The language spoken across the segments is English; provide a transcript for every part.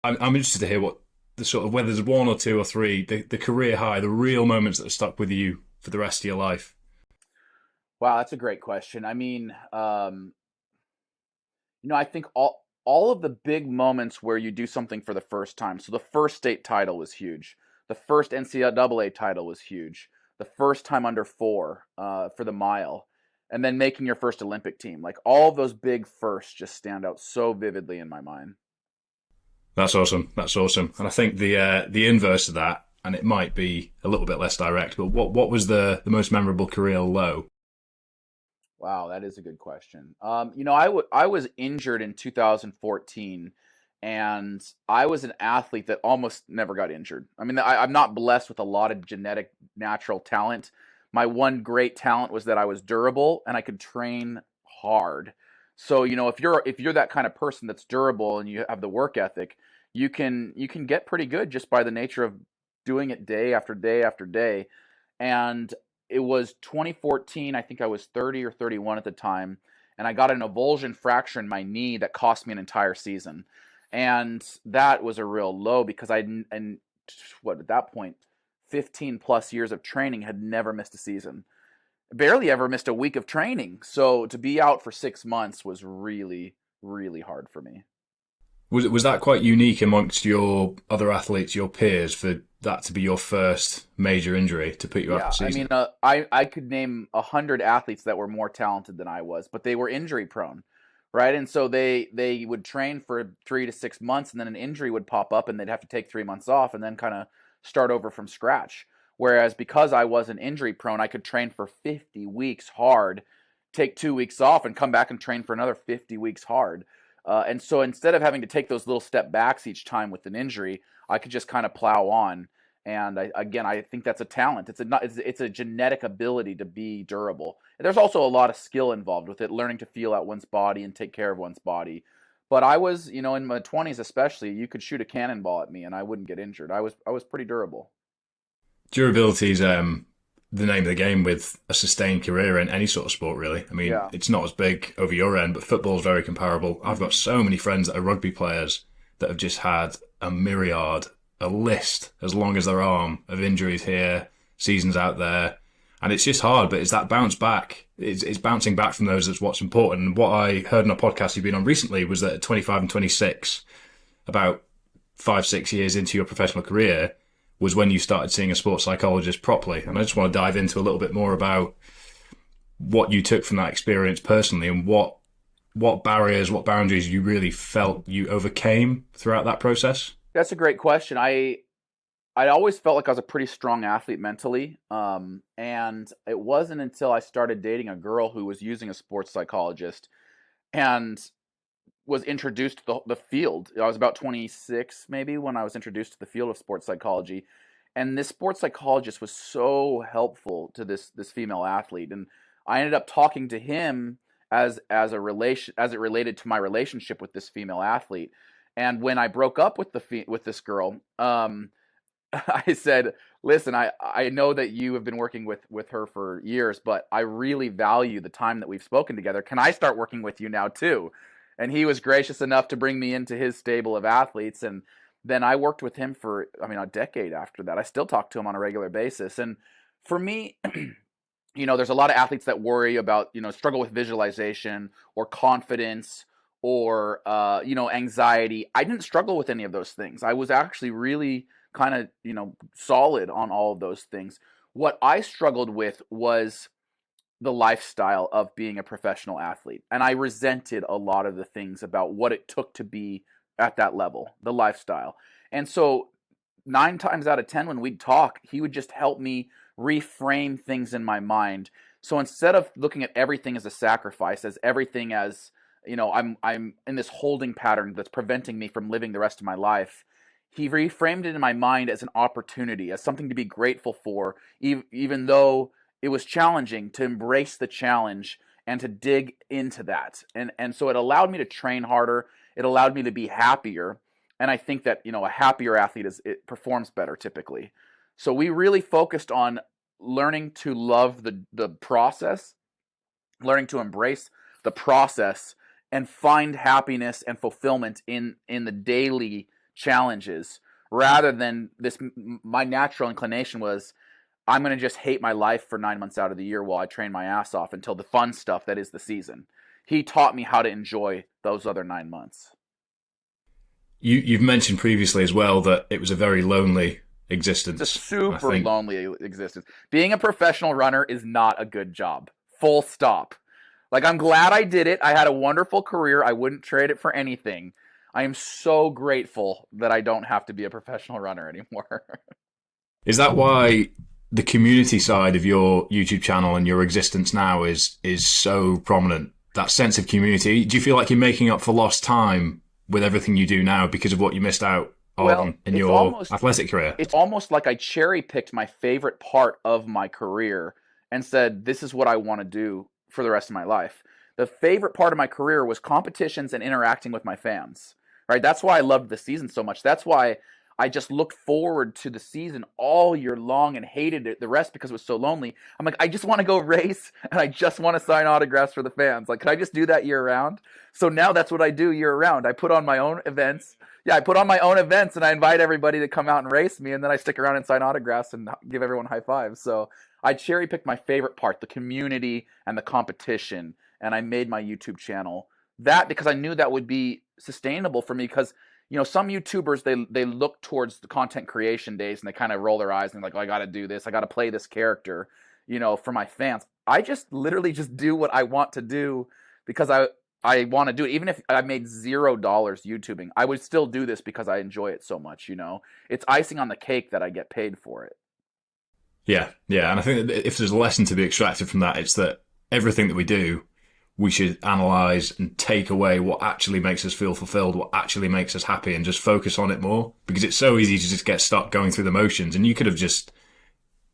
I'm interested to hear what the sort of, whether there's one or two or three, the career high, the real moments that have stuck with you for the rest of your life. Wow, that's a great question. I mean, I think all of the big moments where you do something for the first time. So the first state title was huge. The first NCAA title was huge. The first time under four for the mile, and then making your first Olympic team. Like all of those big firsts just stand out so vividly in my mind. That's awesome. That's awesome. And I think the inverse of that, and it might be a little bit less direct, but what was the most memorable career low? Wow, that is a good question. I was injured in 2014, and I was an athlete that almost never got injured. I mean, I'm not blessed with a lot of genetic natural talent. My one great talent was that I was durable and I could train hard. So, if you're that kind of person that's durable and you have the work ethic, you can get pretty good just by the nature of doing it day after day after day. And it was 2014. I think I was 30 or 31 at the time, and I got an avulsion fracture in my knee that cost me an entire season. And that was a real low because and what at that point, 15 plus years of training, had never missed a season, barely ever missed a week of training. So to be out for 6 months was really, really hard for me. Was that quite unique amongst your other athletes, your peers, for that to be your first major injury to put you out Yeah, the I mean, season? I could name 100 athletes that were more talented than I was, but they were injury prone, right? And so they would train for 3 to 6 months, and then an injury would pop up, and they'd have to take 3 months off, and then kind of start over from scratch. Whereas because I wasn't injury prone, I could train for 50 weeks hard, take 2 weeks off, and come back and train for another 50 weeks hard. And so instead of having to take those little step backs each time with an injury, I could just kind of plow on. And I think that's a talent. It's a genetic ability to be durable. And there's also a lot of skill involved with it, learning to feel out one's body and take care of one's body. But I was, in my 20s especially, you could shoot a cannonball at me and I wouldn't get injured. I was pretty durable. Durability is the name of the game with a sustained career in any sort of sport, really. I mean, Yeah. it's not as big over your end, but football is very comparable. I've got Hmm. so many friends that are rugby players that have just had a myriad, a list as long as their arm of injuries here, seasons out there. And it's just hard, but it's that bounce back. It's bouncing back from those that's what's important. And what I heard on a podcast you've been on recently was that at 25 and 26, about 5, 6 years into your professional career, was when you started seeing a sports psychologist properly. And I just want to dive into a little bit more about what you took from that experience personally and what barriers, what boundaries you really felt you overcame throughout that process. That's a great question. I always felt like I was a pretty strong athlete mentally, and it wasn't until I started dating a girl who was using a sports psychologist and was introduced to the field. I was about 26 maybe when I was introduced to the field of sports psychology, and this sports psychologist was so helpful to this female athlete, and I ended up talking to him as a relation as it related to my relationship with this female athlete. And when I broke up with with this girl, I said, "Listen, I know that you have been working with her for years, but I really value the time that we've spoken together. Can I start working with you now too?" And he was gracious enough to bring me into his stable of athletes, and then I worked with him for, I mean, a decade after that. I still talk to him on a regular basis. And for me, there's a lot of athletes that worry about, struggle with visualization or confidence or, anxiety. I didn't struggle with any of those things. I was actually really kind of, solid on all of those things. What I struggled with was the lifestyle of being a professional athlete. And I resented a lot of the things about what it took to be at that level, the lifestyle. And so 9 times out of 10, when we'd talk, he would just help me reframe things in my mind. So instead of looking at everything as a sacrifice, as everything as, I'm in this holding pattern that's preventing me from living the rest of my life, he reframed it in my mind as an opportunity, as something to be grateful for, even though it was challenging, to embrace the challenge and to dig into that. And so it allowed me to train harder. It allowed me to be happier. And I think that, a happier athlete it performs better typically. So we really focused on learning to love the process, learning to embrace the process, and find happiness and fulfillment in the daily challenges rather than this. My natural inclination was, I'm going to just hate my life for 9 months out of the year while I train my ass off until the fun stuff that is the season. He taught me how to enjoy those other 9 months. You've mentioned previously as well that it was a very lonely It's a existence. I super think lonely existence. Being a professional runner is not a good job. Full stop. Like, I'm glad I did it. I had a wonderful career. I wouldn't trade it for anything. I am so grateful that I don't have to be a professional runner anymore. is that why the community side of your YouTube channel and your existence now is so prominent. That sense of community. Do you feel like you're making up for lost time with everything you do now because of what you missed out Well, on in your athletic career? it's almost like I cherry picked my favorite part of my career and said, this is what I want to do for the rest of my life. The favorite part of my career was competitions and interacting with my fans, right? That's why I loved the season so much. That's why I just looked forward to the season all year long and hated it, the rest, because it was so lonely. I'm like, I just want to go race and I just want to sign autographs for the fans. Like, could I just do that year round? So now that's what I do year round. I put on my own events. Yeah, I put on my own events and I invite everybody to come out and race me, and then I stick around and sign autographs and give everyone high fives. So I cherry picked my favorite part, the community and the competition, and I made my YouTube channel that because I knew that would be sustainable for me. Because some YouTubers, they look towards the content creation days and they kind of roll their eyes and like, oh, I got to do this, I got to play this character, for my fans. I just literally just do what I want to do because I want to do it. Even if I made $0 YouTubing, I would still do this because I enjoy it so much. It's icing on the cake that I get paid for it. Yeah, yeah. And I think that if there's a lesson to be extracted from that, it's that everything that we do, we should analyze and take away what actually makes us feel fulfilled, what actually makes us happy, and just focus on it more. Because it's so easy to just get stuck going through the motions. And you could have just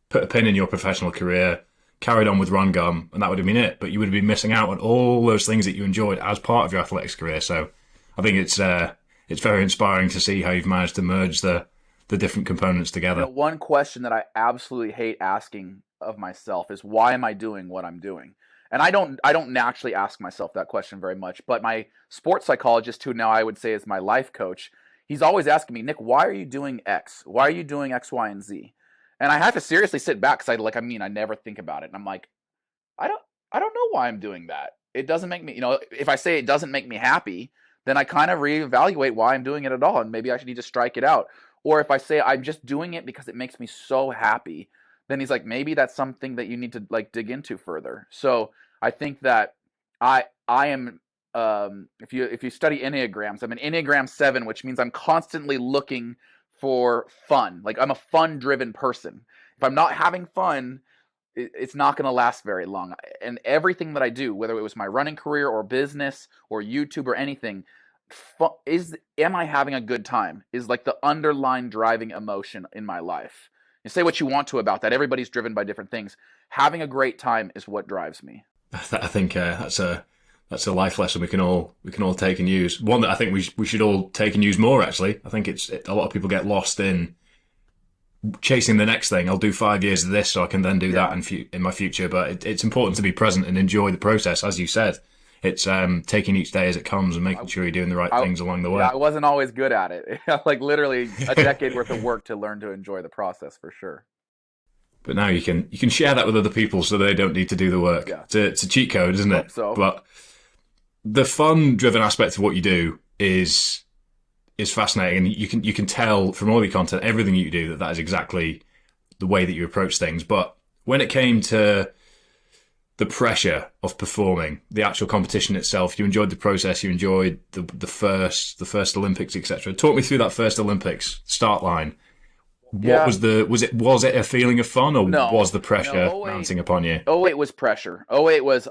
put a pin in your professional career, carried on with Run Gum, and that would have been it. But you would have been missing out on all those things that you enjoyed as part of your athletics career. So I think it's very inspiring to see how you've managed to merge the different components together. One question that I absolutely hate asking of myself is, why am I doing what I'm doing? And I don't naturally ask myself that question very much, but my sports psychologist, who now I would say is my life coach, he's always asking me, Nick, why are you doing X? Why are you doing X, Y, and Z? And I have to seriously sit back because I never think about it. And I'm like, I don't know why I'm doing that. It doesn't make me, if I say it doesn't make me happy, then I kind of reevaluate why I'm doing it at all. And maybe I should need to strike it out. Or if I say I'm just doing it because it makes me so happy, then he's like, maybe that's something that you need to like dig into further. So I think that I am, if you study Enneagrams, I'm an Enneagram 7, which means I'm constantly looking for fun. Like, I'm a fun-driven person. If I'm not having fun, it's not going to last very long. And everything that I do, whether it was my running career or business or YouTube or anything, am I having a good time is like the underlying driving emotion in my life. You say what you want to about that. Everybody's driven by different things. Having a great time is what drives me. I think that's a life lesson we can all take and use. One that I think we should all take and use more. Actually, I think a lot of people get lost in chasing the next thing. I'll do 5 years of this so I can then do that in my future. But it's important to be present and enjoy the process, as you said. It's taking each day as it comes and making sure you're doing the right things along the way. Yeah, I wasn't always good at it. Like, literally a decade worth of work to learn to enjoy the process, for sure. But now you can share that with other people so they don't need to do the work. Yeah. It's a cheat code, isn't it? So. But the fun-driven aspect of what you do is fascinating, and you can tell from all your content, everything you do, that is exactly the way that you approach things. But when it came to the pressure of performing, the actual competition itself, you enjoyed the process, you enjoyed the first Olympics, etc. Talk me through that first Olympics start line. Was it a feeling of fun, or was the pressure mounting upon you? It was pressure. It was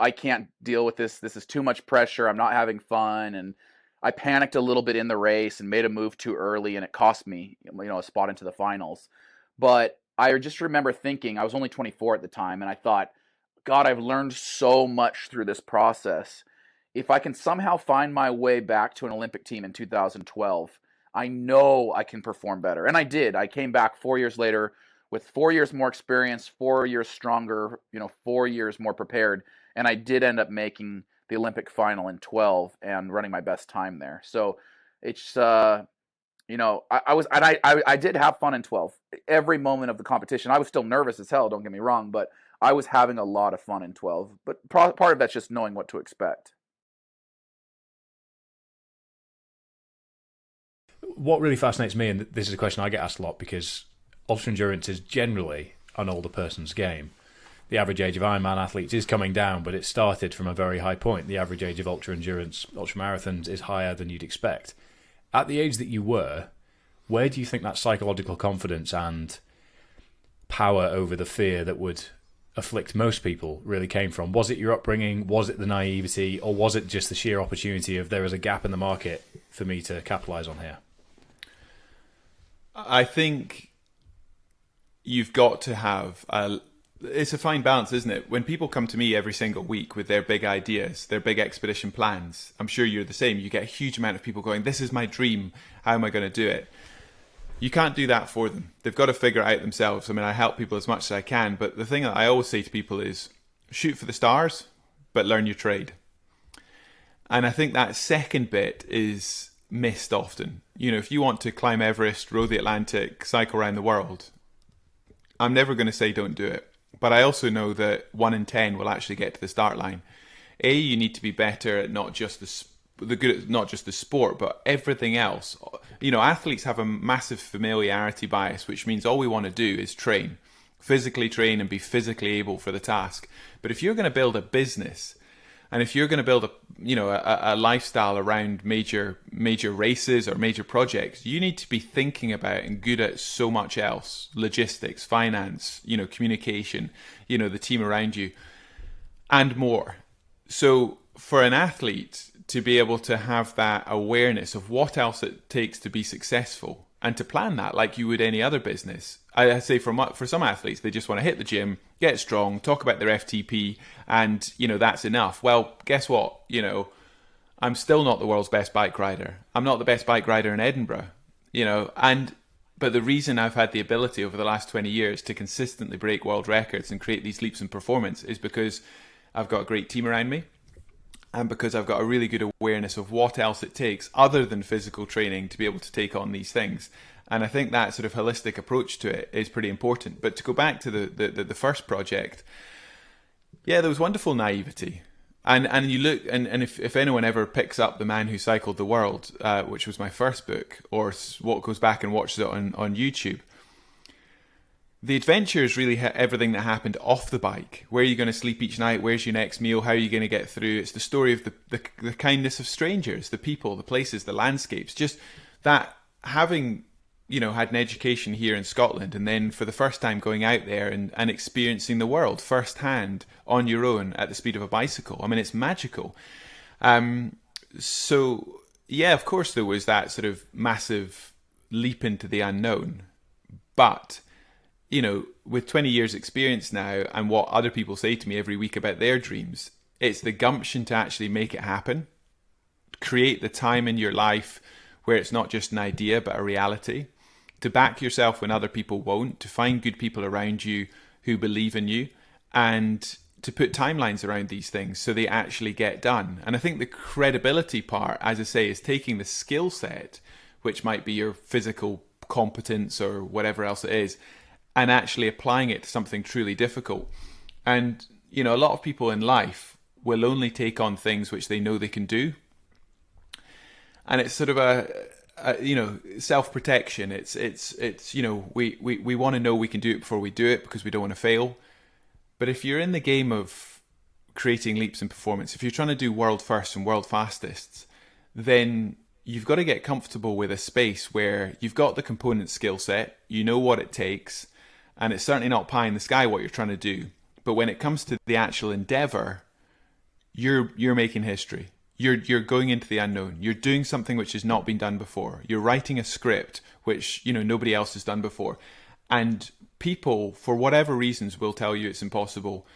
I can't deal with this. This is too much pressure. I'm not having fun, and I panicked a little bit in the race and made a move too early, and it cost me a spot into the finals. But I just remember thinking, I was only 24 at the time, and I thought, God, I've learned so much through this process. If I can somehow find my way back to an Olympic team in 2012, I know I can perform better. And I did. I came back 4 years later with 4 years more experience, 4 years stronger, 4 years more prepared. And I did end up making the Olympic final in 12 and running my best time there. So It's I did have fun in 12. Every moment of the competition, I was still nervous as hell. Don't get me wrong, but I was having a lot of fun in 12. But part of that's just knowing what to expect. What really fascinates me, and this is a question I get asked a lot, because ultra endurance is generally an older person's game. The average age of Ironman athletes is coming down, but it started from a very high point. The average age of ultra endurance, ultra marathons is higher than you'd expect. At the age that you were, where do you think that psychological confidence and power over the fear that would afflict most people really came from? Was it your upbringing? Was it the naivety? Or was it just the sheer opportunity of there is a gap in the market for me to capitalise on here? I think you've got to have it's a fine balance, isn't it? When people come to me every single week with their big ideas, their big expedition plans, I'm sure you're the same. You get a huge amount of people going, this is my dream. How am I going to do it? You can't do that for them. They've got to figure it out themselves. I mean, I help people as much as I can, but the thing that I always say to people is shoot for the stars, but learn your trade. And I think that second bit is missed often. You know, if you want to climb Everest, row the Atlantic, cycle around the world, I'm never going to say don't do it. But I also know that 1 in 10 will actually get to the start line. You need to be better at not just not just the sport, but everything else. You know, athletes have a massive familiarity bias, which means all we want to do is train, physically train and be physically able for the task. But if you're going to build a business, and if you're going to build a lifestyle around major races or major projects, you need to be thinking about and good at so much else: logistics, finance, communication, the team around you, and more. So for an athlete to be able to have that awareness of what else it takes to be successful and to plan that like you would any other business. I say for some athletes, they just want to hit the gym, get strong, talk about their FTP, and that's enough. Well, guess what? I'm still not the world's best bike rider. I'm not the best bike rider in Edinburgh. But the reason I've had the ability over the last 20 years to consistently break world records and create these leaps in performance is because I've got a great team around me, and because I've got a really good awareness of what else it takes other than physical training to be able to take on these things. And I think that sort of holistic approach to it is pretty important. But to go back to the first project, yeah, there was wonderful naivety. And you look, and if anyone ever picks up The Man Who Cycled the World, which was my first book, or what goes back and watches it on YouTube, the adventure is really everything that happened off the bike. Where are you going to sleep each night? Where's your next meal? How are you going to get through? It's the story of the kindness of strangers, the people, the places, the landscapes. Just that having, had an education here in Scotland, and then for the first time going out there and experiencing the world firsthand on your own at the speed of a bicycle. I mean, it's magical. So, yeah, of course there was that sort of massive leap into the unknown. But with 20 years experience now and what other people say to me every week about their dreams, it's the gumption to actually make it happen. Create the time in your life where it's not just an idea, but a reality. To back yourself when other people won't, to find good people around you who believe in you, and to put timelines around these things so they actually get done. And I think the credibility part, as I say, is taking the skill set, which might be your physical competence or whatever else it is, and actually applying it to something truly difficult. And, a lot of people in life will only take on things which they know they can do. And it's sort of self-protection. It's we want to know we can do it before we do it because we don't want to fail. But if you're in the game of creating leaps in performance, if you're trying to do world firsts and world fastest, then you've got to get comfortable with a space where you've got the component skill set, you know what it takes, and it's certainly not pie in the sky what you're trying to do. But when it comes to the actual endeavor, you're making history. You're going into the unknown. You're doing something which has not been done before. You're writing a script which nobody else has done before. And people, for whatever reasons, will tell you it's impossible,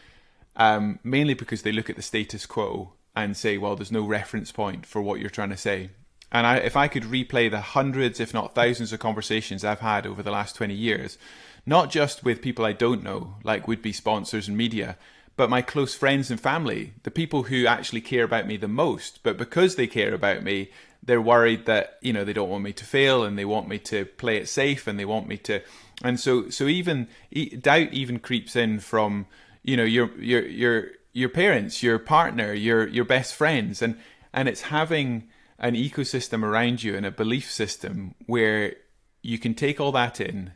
mainly because they look at the status quo and say, well, there's no reference point for what you're trying to say. And if I could replay the hundreds, if not thousands of conversations I've had over the last 20 years, not just with people I don't know, like would-be sponsors and media, but my close friends and family, the people who actually care about me the most, but because they care about me, they're worried that, you know, they don't want me to fail and they want me to play it safe and they want me to, and so even doubt even creeps in from, you know, your parents, your partner, your best friends, and it's having an ecosystem around you and a belief system where you can take all that in,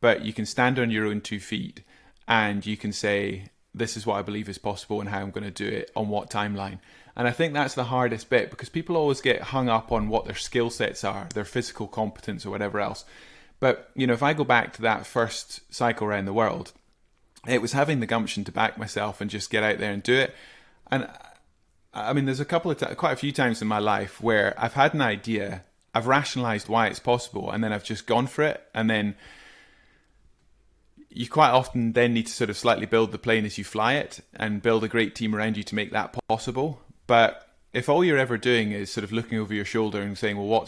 but you can stand on your own 2 feet and you can say, this is what I believe is possible and how I'm going to do it on what timeline. And I think that's the hardest bit, because people always get hung up on what their skill sets are, their physical competence or whatever else. But, you know, if I go back to that first cycle around the world, it was having the gumption to back myself and just get out there and do it. And I mean, there's quite a few times in my life where I've had an idea, I've rationalized why it's possible, and then I've just gone for it. And then you quite often then need to sort of slightly build the plane as you fly it and build a great team around you to make that possible. But if all you're ever doing is sort of looking over your shoulder and saying, well,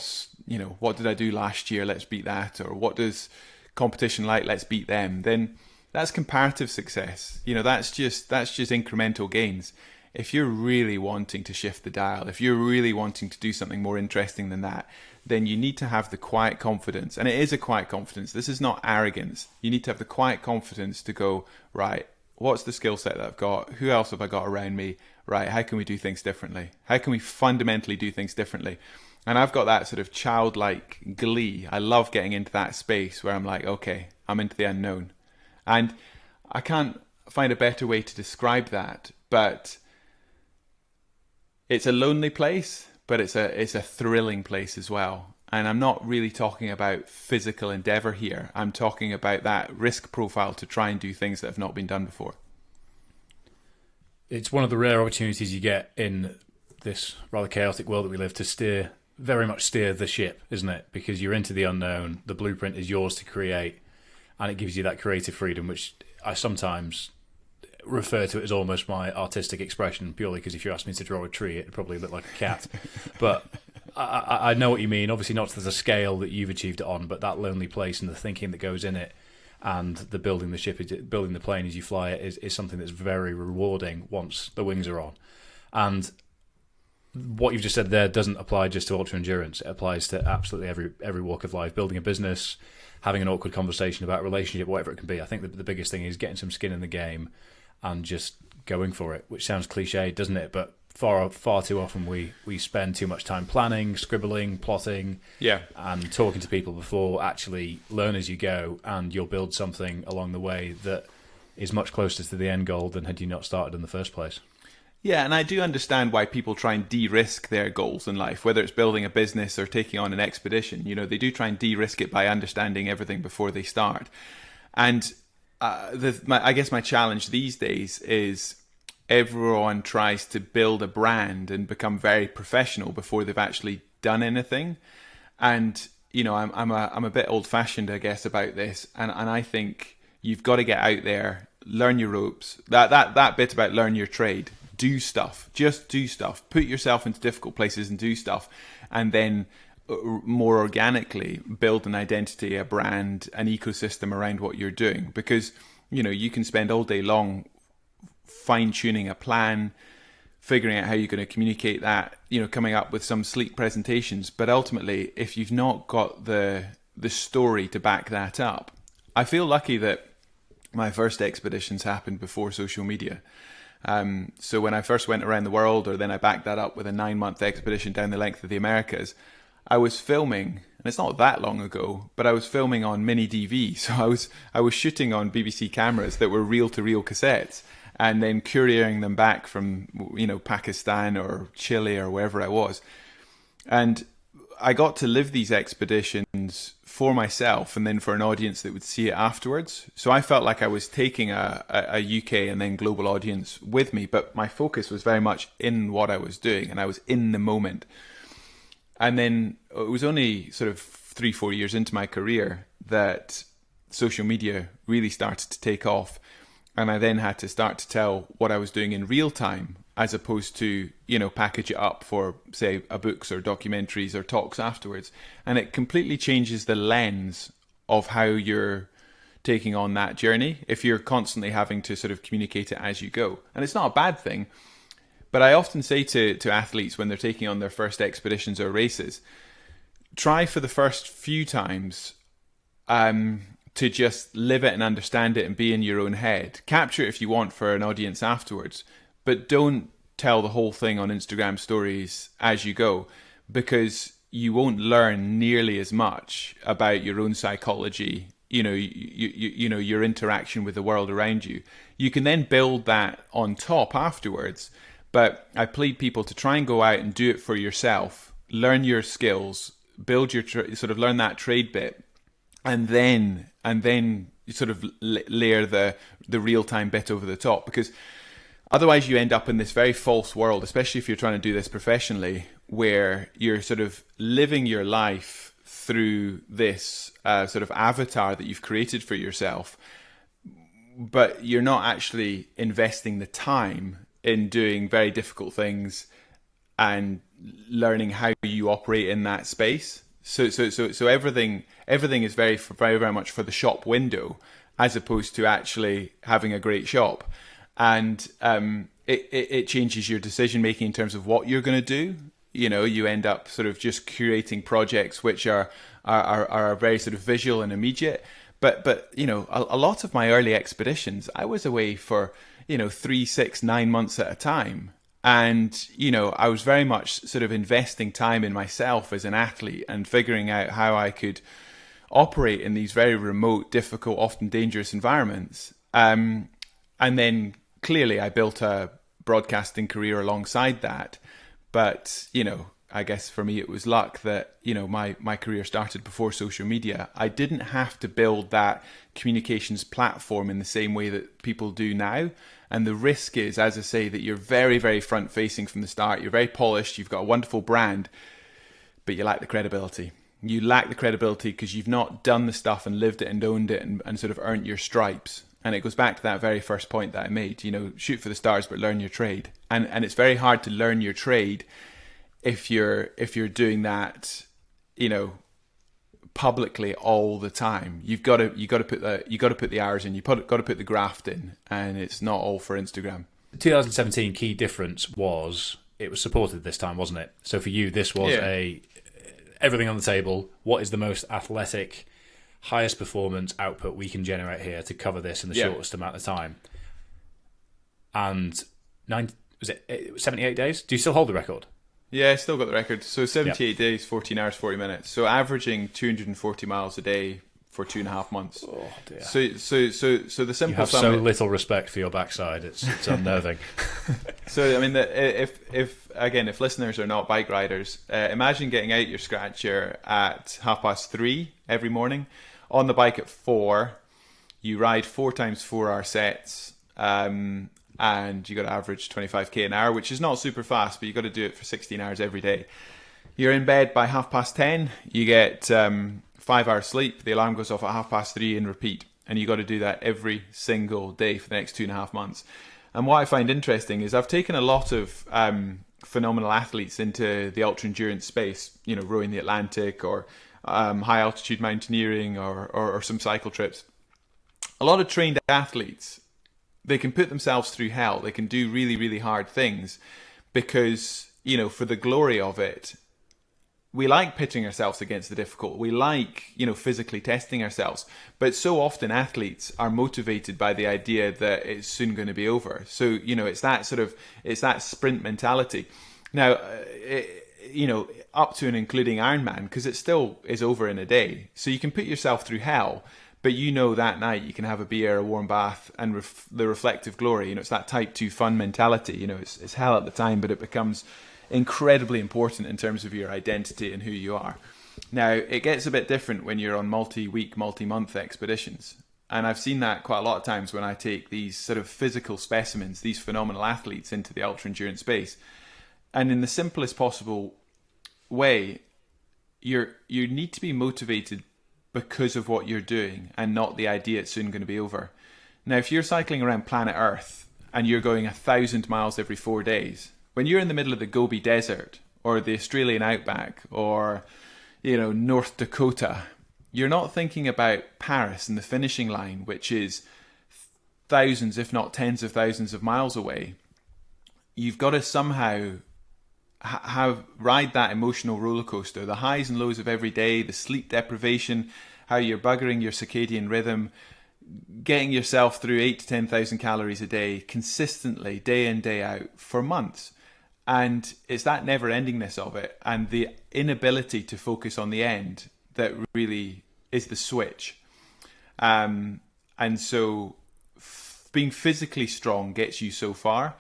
what did I do last year? Let's beat that. Or what does competition like? Let's beat them. Then that's comparative success. You know, that's just incremental gains. If you're really wanting to shift the dial, if you're really wanting to do something more interesting than that, then you need to have the quiet confidence. And it is a quiet confidence. This is not arrogance. You need to have the quiet confidence to go, right, what's the skill set that I've got? Who else have I got around me? Right, how can we do things differently? How can we fundamentally do things differently? And I've got that sort of childlike glee. I love getting into that space where I'm like, okay, I'm into the unknown. And I can't find a better way to describe that, but it's a lonely place, but it's a thrilling place as well. And I'm not really talking about physical endeavor here. I'm talking about that risk profile to try and do things that have not been done before. It's one of the rare opportunities you get in this rather chaotic world that we live to very much steer the ship, isn't it? Because you're into the unknown, the blueprint is yours to create, and it gives you that creative freedom, which I sometimes refer to it as almost my artistic expression, purely because if you asked me to draw a tree, it'd probably look like a cat. But I know what you mean. Obviously not to the scale that you've achieved it on, but that lonely place and the thinking that goes in it, and the building the ship, building the plane as you fly it is something that's very rewarding once the wings are on. And what you've just said there doesn't apply just to ultra endurance. It applies to absolutely every walk of life. Building a business, having an awkward conversation about a relationship, whatever it can be. I think the biggest thing is getting some skin in the game and just going for it, which sounds cliche, doesn't it? But far too often we spend too much time planning, scribbling, plotting, and talking to people before actually learn as you go, and you'll build something along the way that is much closer to the end goal than had you not started in the first place. Yeah, and I do understand why people try and de-risk their goals in life, whether it's building a business or taking on an expedition. You know, they do try and de-risk it by understanding everything before they start. And I guess my challenge these days is everyone tries to build a brand and become very professional before they've actually done anything. And, you know, I'm a bit old-fashioned, I guess, about this. And I think you've got to get out there, learn your ropes. That bit about learn your trade. Do stuff. Just do stuff. Put yourself into difficult places and do stuff. And then more organically build an identity, a brand, an ecosystem around what you're doing. Because, you know, you can spend all day long fine-tuning a plan, figuring out how you're going to communicate that, you know, coming up with some sleek presentations. But ultimately, if you've not got the story to back that up, I feel lucky that my first expeditions happened before social media. So when I first went around the world, or then I backed that up with a 9-month expedition down the length of the Americas, I was filming, and it's not that long ago, but I was filming on mini DV. So I was shooting on BBC cameras that were reel-to-reel cassettes, and then couriering them back from, you know, Pakistan or Chile or wherever I was. And I got to live these expeditions for myself and then for an audience that would see it afterwards. So I felt like I was taking a UK and then global audience with me, but my focus was very much in what I was doing, and I was in the moment. And then it was only sort of 3-4 years into my career that social media really started to take off. And I then had to start to tell what I was doing in real time, as opposed to, you know, package it up for, say, a books or documentaries or talks afterwards. And it completely changes the lens of how you're taking on that journey if you're constantly having to sort of communicate it as you go. And it's not a bad thing, But I often say to athletes when they're taking on their first expeditions or races, try for the first few times to just live it and understand it and be in your own head. Capture it if you want for an audience afterwards, but don't tell the whole thing on Instagram stories as you go, because you won't learn nearly as much about your own psychology, your interaction with the world around you. You can then build that on top afterwards, but I plead people to try and go out and do it for yourself, learn your skills, build your sort of learn that trade bit, and then you sort of layer the real-time bit over the top, because otherwise you end up in this very false world, especially if you're trying to do this professionally, where you're sort of living your life through this sort of avatar that you've created for yourself, but you're not actually investing the time in doing very difficult things and learning how you operate in that space. So everything is very much for the shop window, as opposed to actually having a great shop. And it changes your decision making in terms of what you're going to do. You end up sort of just curating projects which are very sort of visual and immediate. But a lot of my early expeditions, I was away for 3, 6, 9 months at a time. And, I was very much sort of investing time in myself as an athlete and figuring out how I could operate in these very remote, difficult, often dangerous environments. And then clearly I built a broadcasting career alongside that. But, I guess for me it was luck that, my career started before social media. I didn't have to build that communications platform in the same way that people do now. And the risk is, as I say, that you're very, very front facing from the start. You're very polished. You've got a wonderful brand, but you lack the credibility. You lack the credibility because you've not done the stuff and lived it and owned it and sort of earned your stripes. And it goes back to that very first point that I made, shoot for the stars, but learn your trade. And it's very hard to learn your trade if you're doing that, publicly all the time. You got to put the hours in. Got to put the graft in, and it's not all for Instagram. The 2017 key difference was it was supported this time, wasn't it? So for you, this was everything on the table. What is the most athletic, highest performance output we can generate here to cover this in the shortest amount of time? And 78 days? Do you still hold the record? Yeah, I still got the record. So 78 days, 14 hours, 40 minutes. So averaging 240 miles a day for 2.5 months. Oh dear. So the simple you have sum. So little respect for your backside. It's unnerving. So I mean, if listeners are not bike riders, imagine getting out your scratcher at 3:30 every morning, on the bike at 4. You ride 4 times 4 hour sets. And you got to average 25k an hour, which is not super fast, but you got to do it for 16 hours every day. You're in bed by 10:30. You get 5 hours sleep. The alarm goes off at 3:30 and repeat. And you got to do that every single day for the next 2.5 months. And what I find interesting is I've taken a lot of phenomenal athletes into the ultra endurance space. Rowing the Atlantic or high altitude mountaineering or some cycle trips. A lot of trained athletes. They can put themselves through hell. They can do really, really hard things because, for the glory of it, we like pitching ourselves against the difficult. We like, physically testing ourselves. But so often athletes are motivated by the idea that it's soon going to be over. So, it's that sprint mentality. Now, up to and including Ironman, because it still is over in a day. So you can put yourself through hell. But that night you can have a beer, a warm bath, and the reflective glory. It's that type 2 fun mentality. It's hell at the time, but it becomes incredibly important in terms of your identity and who you are. Now, it gets a bit different when you're on multi-week, multi-month expeditions. And I've seen that quite a lot of times when I take these sort of physical specimens, these phenomenal athletes into the ultra-endurance space. And in the simplest possible way, you need to be motivated because of what you're doing and not the idea it's soon going to be over. Now, if you're cycling around planet Earth and you're going 1,000 miles every 4 days, when you're in the middle of the Gobi Desert or the Australian outback or, North Dakota, you're not thinking about Paris and the finishing line, which is thousands, if not tens of thousands of miles away. you've got to somehow ride that emotional roller coaster, the highs and lows of every day, the sleep deprivation, how you're buggering your circadian rhythm, getting yourself through 8 to 10,000 calories a day consistently, day in, day out, for months. And it's that never-endingness of it and the inability to focus on the end that really is the switch. And so being physically strong gets you so far.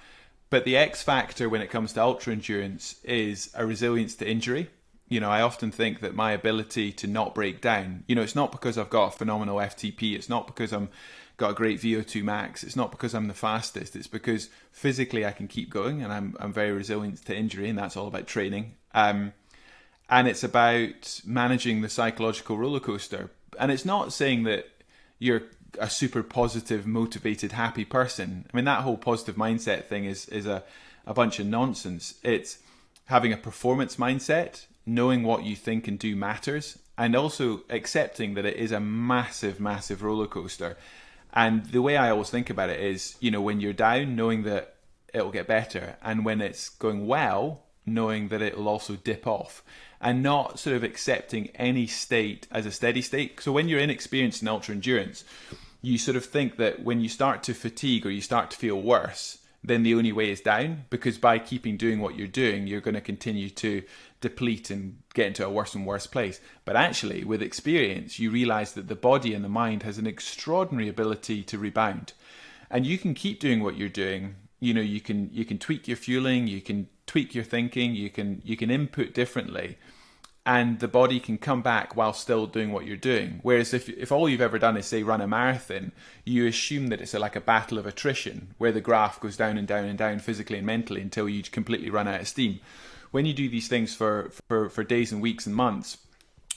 But the X factor when it comes to ultra endurance is a resilience to injury. You know, I often think that my ability to not break down, you know, it's not because I've got a phenomenal FTP. It's not because I'm got a great VO2 max. It's not because I'm the fastest. It's because physically I can keep going, and I'm very resilient to injury, and that's all about training. And it's about managing the psychological roller coaster. And it's not saying that you're a super positive, motivated, happy person. I mean, that whole positive mindset thing is a bunch of nonsense. It's having a performance mindset, knowing what you think and do matters, and also accepting that it is a massive, massive roller coaster. And the way I always think about it is, you know, when you're down, knowing that it'll get better, and when it's going well, knowing that it'll also dip off, and not sort of accepting any state as a steady state. So when you're inexperienced in ultra endurance, you sort of think that when you start to fatigue or you start to feel worse, then the only way is down, because by keeping doing what you're doing, you're going to continue to deplete and get into a worse and worse place. But actually, with experience, you realize that the body and the mind has an extraordinary ability to rebound. And you can keep doing what you're doing. You know, you can tweak your fueling, you can tweak your thinking, you can input differently, and the body can come back while still doing what you're doing. Whereas if all you've ever done is, say, run a marathon, you assume that it's like a battle of attrition, where the graph goes down and down and down physically and mentally until you completely run out of steam. When you do these things for days and weeks and months,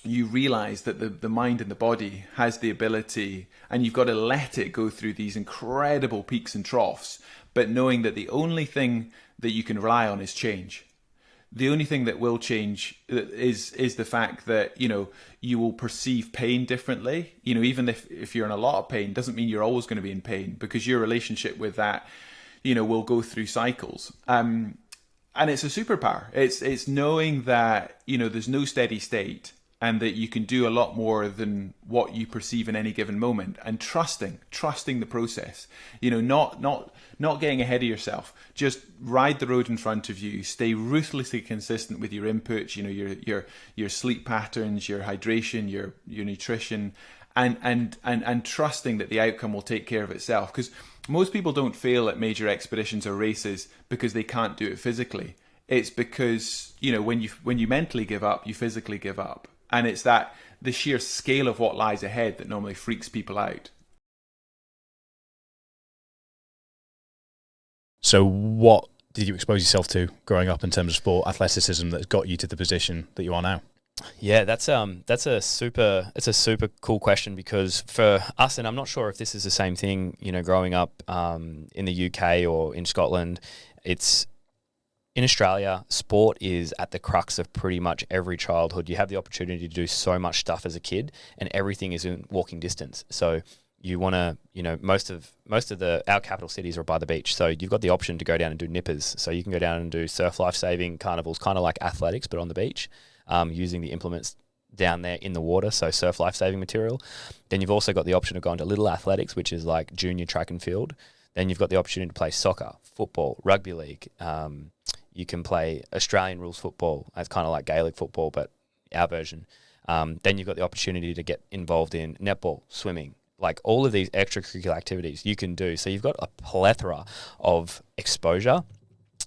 you realize that the mind and the body has the ability, and you've got to let it go through these incredible peaks and troughs, but knowing that the only thing that you can rely on is change. The only thing that will change is the fact that, you know, you will perceive pain differently. You know, even if you're in a lot of pain, doesn't mean you're always going to be in pain, because your relationship with that, you know, will go through cycles. And it's a superpower. It's knowing that, you know, there's no steady state, and that you can do a lot more than what you perceive in any given moment, and trusting the process. You know, not getting ahead of yourself. Just ride the road in front of you. Stay ruthlessly consistent with your inputs. You know, your sleep patterns, your hydration, your nutrition, and trusting that the outcome will take care of itself. Because most people don't fail at major expeditions or races because they can't do it physically. It's because, you know, when you mentally give up, you physically give up. And it's that the sheer scale of what lies ahead that normally freaks people out. So what did you expose yourself to growing up in terms of sport, athleticism, that got you to the position that you are now? Yeah, it's a super cool question, because for us, and I'm not sure if this is the same thing, you know, growing up in the UK or in Scotland, in Australia, sport is at the crux of pretty much every childhood. You have the opportunity to do so much stuff as a kid, and everything is in walking distance. So you want to, you know, most of our capital cities are by the beach. So you've got the option to go down and do nippers. So you can go down and do surf life-saving carnivals, kind of like athletics, but on the beach, using the implements down there in the water. So surf life-saving material. Then you've also got the option of going to little athletics, which is like junior track and field. Then you've got the opportunity to play soccer, football, rugby league. You can play Australian rules football. It's kind of like Gaelic football, but our version. Then you've got the opportunity to get involved in netball, swimming, like all of these extracurricular activities you can do. So you've got a plethora of exposure.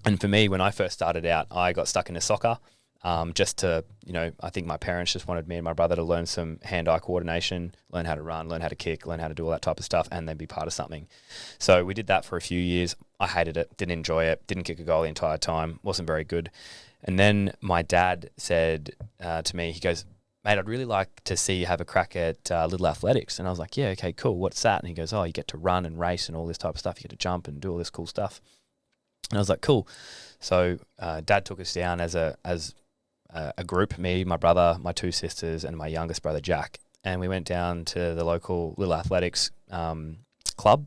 And for me, when I first started out, I got stuck into soccer. Just to, you know, I think my parents just wanted me and my brother to learn some hand-eye coordination, learn how to run, learn how to kick, learn how to do all that type of stuff, and then be part of something. So we did that for a few years. I hated it, didn't enjoy it, didn't kick a goal the entire time, wasn't very good. And then my dad said to me, he goes, "Mate, I'd really like to see you have a crack at little athletics." And I was like, "Yeah, okay, cool. What's that?" And he goes, "Oh, you get to run and race and all this type of stuff. You get to jump and do all this cool stuff." And I was like, "Cool." So Dad took us down as a group, me, my brother, my two sisters, and my youngest brother, Jack. And we went down to the local little athletics club,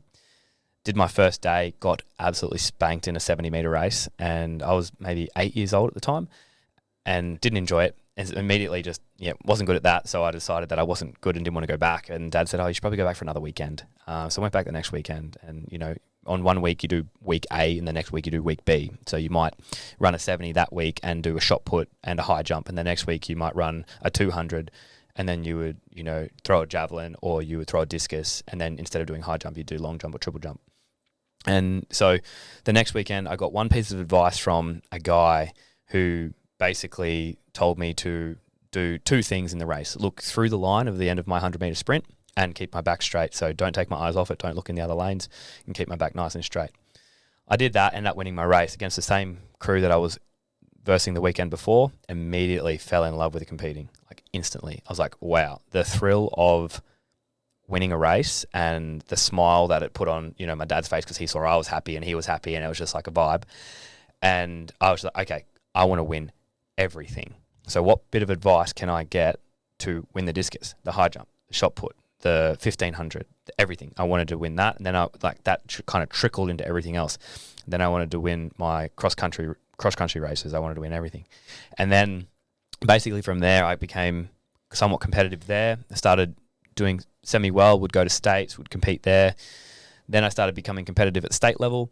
did my first day, got absolutely spanked in a 70-meter race, and I was maybe 8 years old at the time and didn't enjoy it. And immediately just, wasn't good at that, so I decided that I wasn't good and didn't want to go back. And Dad said, you should probably go back for another weekend. So I went back the next weekend, and, on one week you do week A and the next week you do week B. So you might run a 70 that week and do a shot put and a high jump, and the next week you might run a 200, and then you would, throw a javelin, or you would throw a discus, and then instead of doing high jump, you do long jump or triple jump. And so the next weekend I got one piece of advice from a guy who basically told me to do two things in the race: look through the line of the end of my 100-meter sprint and keep my back straight. So don't take my eyes off it, don't look in the other lanes, and keep my back nice and straight. I did that, ended up winning my race against the same crew that I was versing the weekend before. Immediately fell in love with competing, like instantly. I was like, wow, the thrill of winning a race and the smile that it put on, my dad's face because he saw I was happy and he was happy, and it was just like a vibe. And I was like, okay, I want to win everything. So what bit of advice can I get to win the discus, the high jump, the shot put, the 1500, everything? I wanted to win that, and then that kind of trickled into everything else. Then I wanted to win my cross country races. I wanted to win everything, and then basically from there I became somewhat competitive there. I started doing semi well, would go to states, would compete there. Then I started becoming competitive at state level,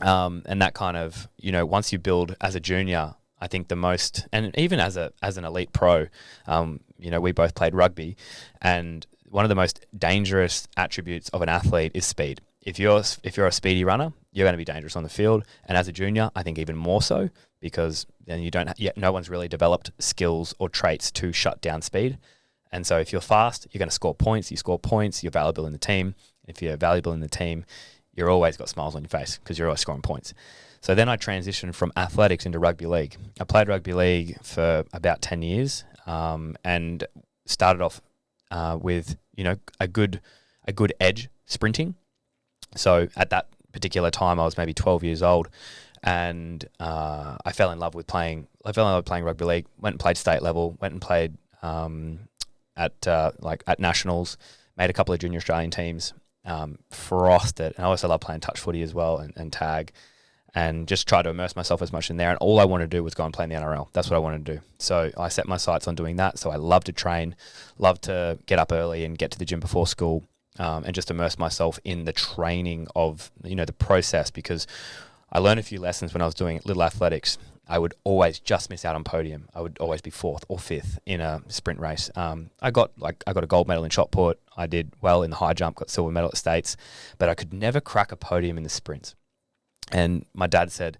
and that kind of, once you build as a junior, I think the most, and even as an elite pro, we both played rugby, and one of the most dangerous attributes of an athlete is speed. If you're a speedy runner, you're going to be dangerous on the field, and as a junior, I think even more so, because then no one's really developed skills or traits to shut down speed. And so if you're fast, you're going to score points. You score points, you're valuable in the team. If you're valuable in the team, you're always got smiles on your face because you're always scoring points. So then I transitioned from athletics into rugby league. I played rugby league for about 10 years, and started off with a good edge sprinting. So at that particular time, I was maybe 12 years old, and I fell in love with playing rugby league. Went and played state level. Went and played at nationals. Made a couple of junior Australian teams. Frothed it, and I also love playing touch footy as well, and tag. And just try to immerse myself as much in there. And all I wanted to do was go and play in the NRL. That's what I wanted to do. So I set my sights on doing that. So I love to train, love to get up early and get to the gym before school, and just immerse myself in the training of, the process, because I learned a few lessons when I was doing little athletics. I would always just miss out on podium. I would always be fourth or fifth in a sprint race. I got a gold medal in shot put. I did well in the high jump, got silver medal at states, but I could never crack a podium in the sprints. And my dad said,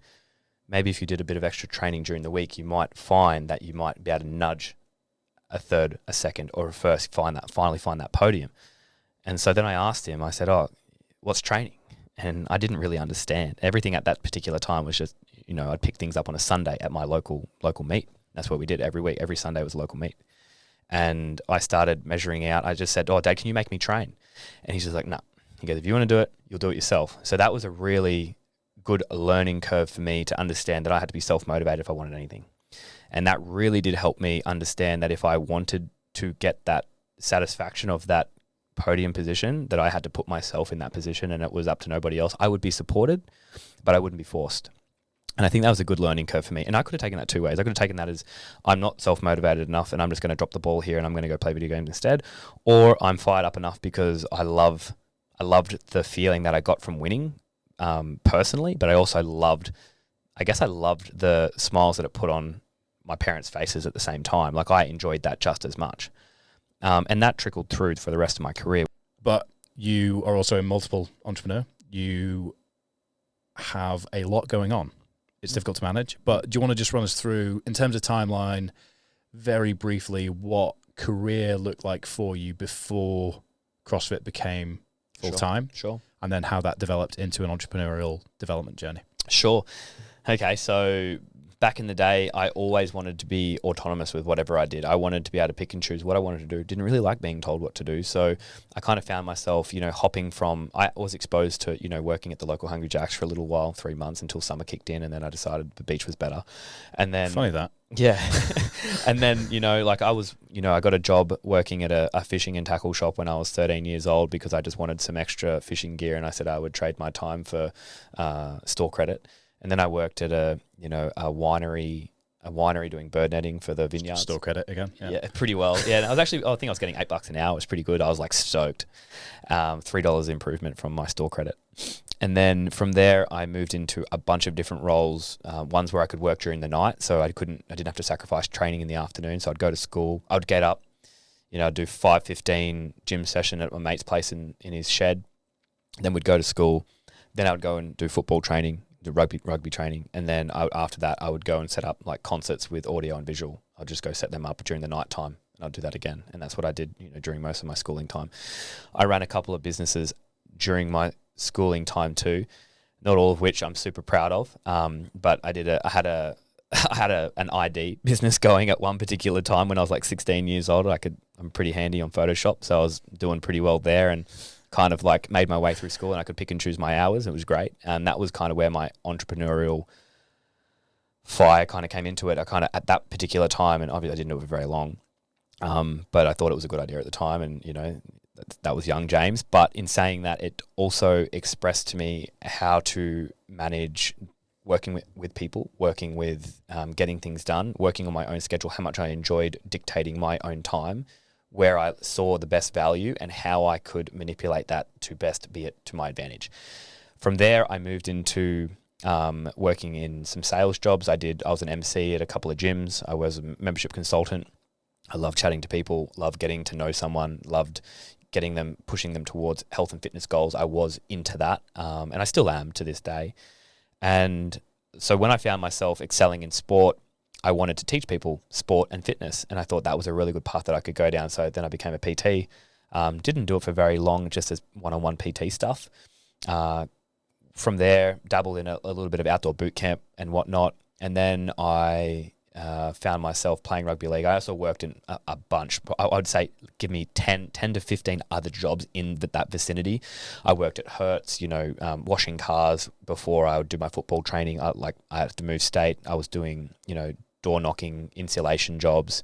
maybe if you did a bit of extra training during the week, you might find that you might be able to nudge a third, a second, or a first, finally find that podium. And so then I asked him, I said, what's training? And I didn't really understand. Everything at that particular time was just, I'd pick things up on a Sunday at my local meet. That's what we did every week. Every Sunday was a local meet. And I started measuring out. I just said, Dad, can you make me train? And he's just like, no. He goes, if you want to do it, you'll do it yourself. So that was a really good learning curve for me to understand that I had to be self-motivated if I wanted anything. And that really did help me understand that if I wanted to get that satisfaction of that podium position, that I had to put myself in that position, and it was up to nobody else. I would be supported, but I wouldn't be forced. And I think that was a good learning curve for me. And I could have taken that two ways. I could have taken that as I'm not self-motivated enough and I'm just going to drop the ball here and I'm going to go play video games instead. Or I'm fired up enough because I loved the feeling that I got from winning, personally, but I also loved the smiles that it put on my parents' faces at the same time. Like, I enjoyed that just as much. And that trickled through for the rest of my career. But you are also a multiple entrepreneur. You have a lot going on. It's difficult to manage. But do you want to just run us through, in terms of timeline, very briefly, what career looked like for you before CrossFit became full-time? Sure. And then how that developed into an entrepreneurial development journey? Sure. Okay, so back in the day, I always wanted to be autonomous with whatever I did. I wanted to be able to pick and choose what I wanted to do. Didn't really like being told what to do. So I kind of found myself, hopping from, I was exposed to, working at the local Hungry Jacks for a little while, 3 months, until summer kicked in, and then I decided the beach was better. And then Funny that. Yeah. And then, like I got a job working at a fishing and tackle shop when I was 13 years old because I just wanted some extra fishing gear, and I said I would trade my time for store credit. And then I worked at a winery doing bird netting for the vineyards. Store credit again. Yeah, pretty well. Yeah, and I think I was getting $8 an hour. It was pretty good. I was like stoked. $3 improvement from my store credit. And then from there, I moved into a bunch of different roles. Ones where I could work during the night, so I didn't have to sacrifice training in the afternoon. So I'd go to school. I'd get up, I'd do 5:15 gym session at my mate's place in his shed. Then we'd go to school. Then I would go and do football training, do rugby training, and then after that, I would go and set up like concerts with audio and visual. I'd just go set them up during the night time, and I'd do that again. And that's what I did, during most of my schooling time. I ran a couple of businesses during my schooling time too, not all of which I'm super proud of. But I had an ID business going at one particular time when I was like 16 years old. I'm pretty handy on Photoshop, so I was doing pretty well there, and kind of like made my way through school, and I could pick and choose my hours. It was great. And that was kind of where my entrepreneurial fire kind of came into it. I kind of, at that particular time, and obviously I didn't do it for very long, but I thought it was a good idea at the time, and that was young James. But in saying that, it also expressed to me how to manage working with people, working with getting things done, working on my own schedule, how much I enjoyed dictating my own time, where I saw the best value and how I could manipulate that to best be it to my advantage. From there, I moved into working in some sales jobs. I was an MC at a couple of gyms. I was a membership consultant. I loved chatting to people, loved getting to know someone, loved pushing them towards health and fitness goals. I was into that, and I still am to this day. And so when I found myself excelling in sport, I wanted to teach people sport and fitness, and I thought that was a really good path that I could go down. So then I became a PT. Didn't do it for very long, just as one-on-one PT stuff. From there, dabbled in a little bit of outdoor boot camp and whatnot, and then I found myself playing rugby league. I also worked in a bunch. I would say give me 10 to 15 other jobs in that vicinity. I worked at Hertz, washing cars before I would do my football training. I had to move state. I was doing, door knocking, insulation jobs,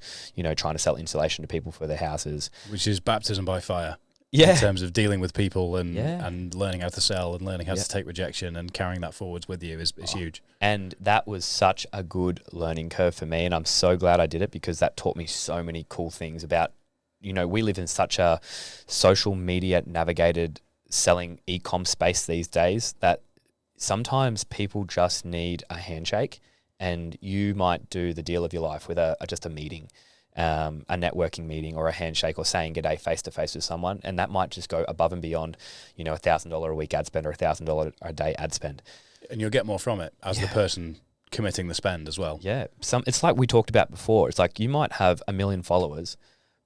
trying to sell insulation to people for their houses. Which is baptism by fire. Yeah. In terms of dealing with people and learning how to sell and learning how to take rejection and carrying that forwards with you is huge. And that was such a good learning curve for me, and I'm so glad I did it because that taught me so many cool things about, we live in such a social media navigated selling e-com space these days that sometimes people just need a handshake, and you might do the deal of your life with just a meeting. A networking meeting or a handshake or saying g'day face-to-face with someone, and that might just go above and beyond, $1,000 a week ad spend or $1,000 a day ad spend. And you'll get more from it as the person committing the spend as well. Yeah, it's like we talked about before. It's like you might have 1 million followers,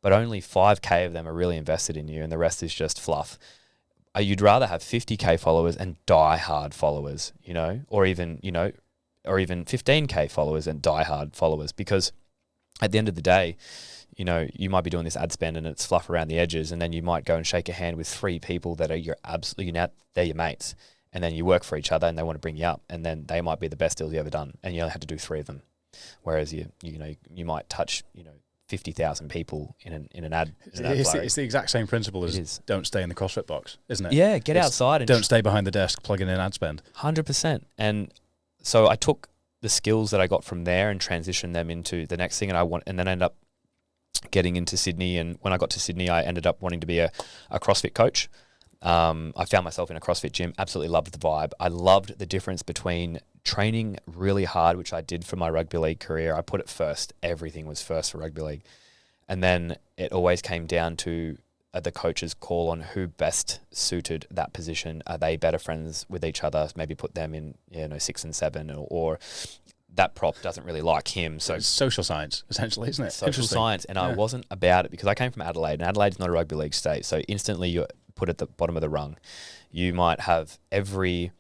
but only 5K of them are really invested in you, and the rest is just fluff. You'd rather have 50K followers and die-hard followers, or even 15K followers and die-hard followers, because at the end of the day, you might be doing this ad spend and it's fluff around the edges, and then you might go and shake a hand with 3 people that are they're your mates, and then you work for each other and they want to bring you up, and then they might be the best deals you ever done, and you only have to do 3 of them. Whereas you might touch 50,000 people in an ad. It's the exact same principle as don't stay in the CrossFit box, isn't it? Yeah, get outside and don't stay behind the desk plugging in ad spend. 100%. And so I took the skills that I got from there and transition them into the next thing, and then end up getting into Sydney. And when I got to Sydney, I ended up wanting to be a CrossFit coach. I found myself in a CrossFit gym, absolutely loved the vibe. I loved the difference between training really hard, which I did for my rugby league career. I put it first. Everything was first for rugby league. And then it always came down to the coach's call on who best suited that position. Are they better friends with each other? Maybe put them in 6 and 7, or that prop doesn't really like him. So it's social science, essentially, isn't it? Social science. And I wasn't about it because I came from Adelaide, and Adelaide's not a rugby league state. So instantly you're put at the bottom of the rung. You might have every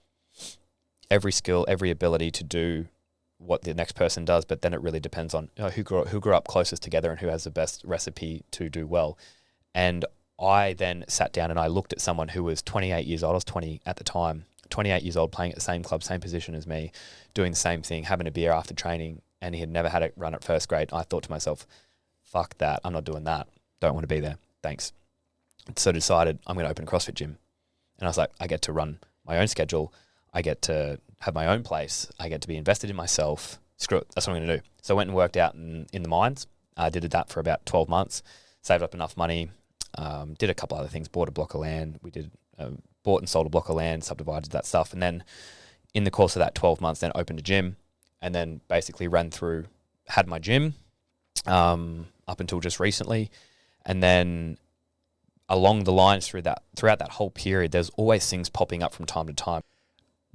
skill, every ability to do what the next person does, but then it really depends on who grew up closest together and who has the best recipe to do well. And I then sat down and I looked at someone who was 28 years old. I was 20 at the time, 28 years old, playing at the same club, same position as me, doing the same thing, having a beer after training. and he had never had a run at first grade. I thought to myself, fuck that, I'm not doing that. Don't want to be there. Thanks. So I decided I'm going to open a CrossFit gym. And I was like, I get to run my own schedule. I get to have my own place. I get to be invested in myself. Screw it. That's what I'm going to do. So I went and worked out in the mines. I did that for about 12 months, saved up enough money, did a couple other things, bought a block of land. We did bought and sold a block of land, subdivided that stuff. And then in the course of that 12 months, then opened a gym and then basically had my gym up until just recently. And then along the lines throughout that whole period, there's always things popping up from time to time.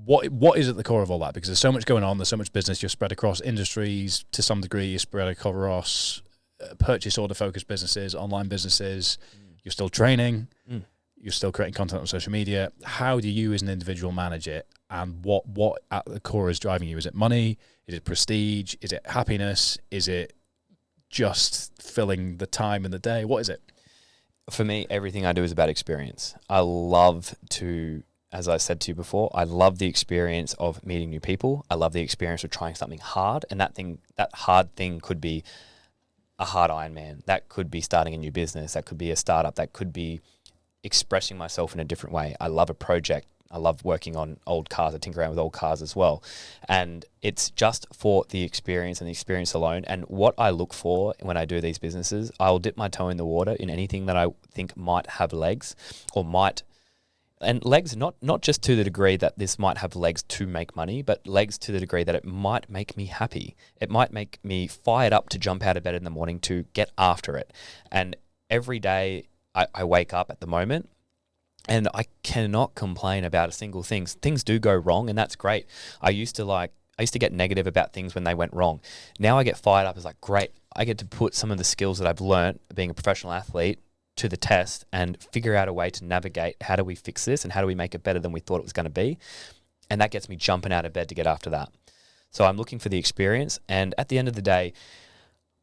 What is at the core of all that? Because there's so much going on. There's so much business. You're spread across industries to some degree. You're spread across purchase order focused businesses, online businesses. You're still training. You're still creating content on social media. How do you as an individual manage it? And what at the core is driving you? Is it money? Is it prestige? Is it happiness? Is it just filling the time in the day? What is it? For me, everything I do is about experience. I love to, as I said to you before, I love the experience of meeting new people. I love the experience of trying something hard. And that hard thing could be a hard Ironman. That could be starting a new business. That could be a startup. That could be expressing myself in a different way. I love a project. I love working on old cars. I tinker around with old cars as well. And it's just for the experience and the experience alone. And what I look for when I do these businesses, I'll dip my toe in the water in anything that I think might have legs and legs, not just to the degree that this might have legs to make money, but legs to the degree that it might make me happy. It might make me fired up to jump out of bed in the morning to get after it. And every day I wake up at the moment and I cannot complain about a single thing. Things do go wrong and that's great. I used to get negative about things when they went wrong. Now I get fired up as like, great, I get to put some of the skills that I've learned being a professional athlete to the test and figure out a way to navigate how do we fix this and how do we make it better than we thought it was going to be. And that gets me jumping out of bed to get after that. So I'm looking for the experience. And at the end of the day,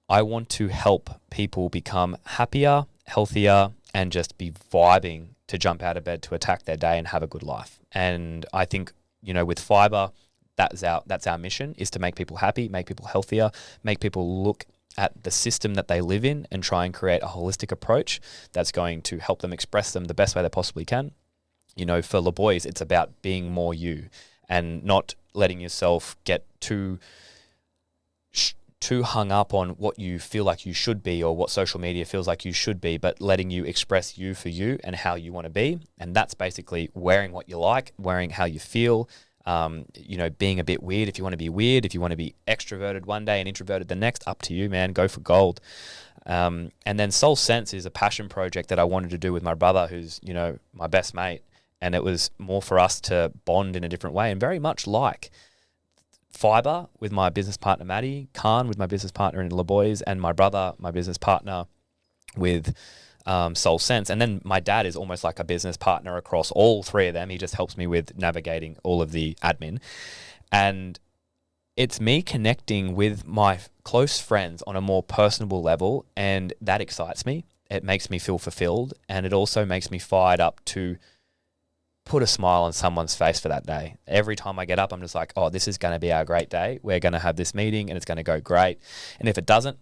I want to help people become happier, healthier, and just be vibing to jump out of bed to attack their day and have a good life. And I think, with Fiber, that's our mission, is to make people happy, make people healthier, make people look at the system that they live in and try and create a holistic approach that's going to help them express them the best way they possibly can. For the boys, it's about being more you and not letting yourself get too hung up on what you feel like you should be or what social media feels like you should be, but letting you express you for you and how you want to be. And that's basically wearing what you like, wearing how you feel, being a bit weird if you want to be weird, if you want to be extroverted one day and introverted the next, up to you, man, go for gold. And then Soul Sense is a passion project that I wanted to do with my brother, who's, my best mate. And it was more for us to bond in a different way and very much like Fiber with my business partner, Maddie, Khan with my business partner in Le Boys, and my brother, my business partner with Soul Sense. And then my dad is almost like a business partner across all three of them. He just helps me with navigating all of the admin. And it's me connecting with my close friends on a more personable level, and that excites me. It makes me feel fulfilled, and it also makes me fired up to put a smile on someone's face for that day. Every time I get up, I'm just like, oh, this is going to be our great day. We're going to have this meeting and it's going to go great. And if it doesn't,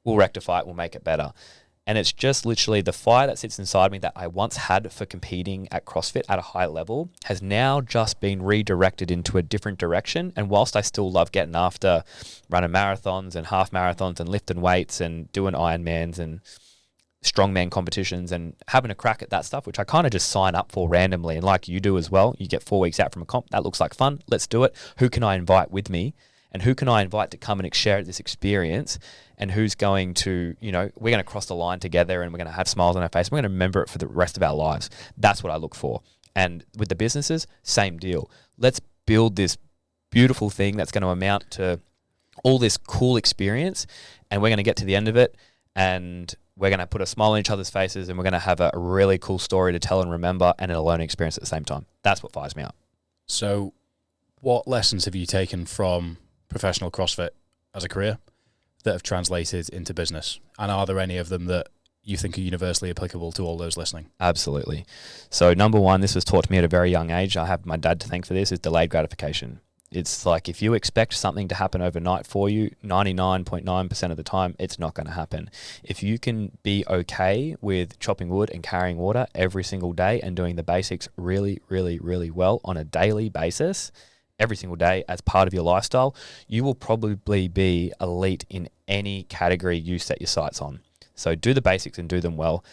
we'll rectify it. We'll make it better. And it's just literally the fire that sits inside me that I once had for competing at CrossFit at a high level has now just been redirected into a different direction. And whilst I still love getting after running marathons and half marathons and lifting weights and doing Ironmans and strongman competitions and having a crack at that stuff, which I kind of just sign up for randomly, and like you do as well, you get 4 weeks out from a comp, that looks like fun, let's do it. Who can I invite with me, and who can I invite to come and share this experience, and who's going to, we're going to cross the line together and we're going to have smiles on our face, we're going to remember it for the rest of our lives. That's what I look for. And with the businesses, same deal. Let's build this beautiful thing that's going to amount to all this cool experience, and we're going to get to the end of it and we're going to put a smile on each other's faces, and we're going to have a really cool story to tell and remember, and a learning experience at the same time. That's what fires me up. So what lessons have you taken from professional CrossFit as a career that have translated into business? And are there any of them that you think are universally applicable to all those listening? Absolutely. So number one, this was taught to me at a very young age. I have my dad to thank for this, is delayed gratification. It's like if you expect something to happen overnight for you, 99.9% of the time, it's not going to happen. If you can be okay with chopping wood and carrying water every single day and doing the basics really, really, really well on a daily basis, every single day as part of your lifestyle, you will probably be elite in any category you set your sights on. So do the basics and do them well.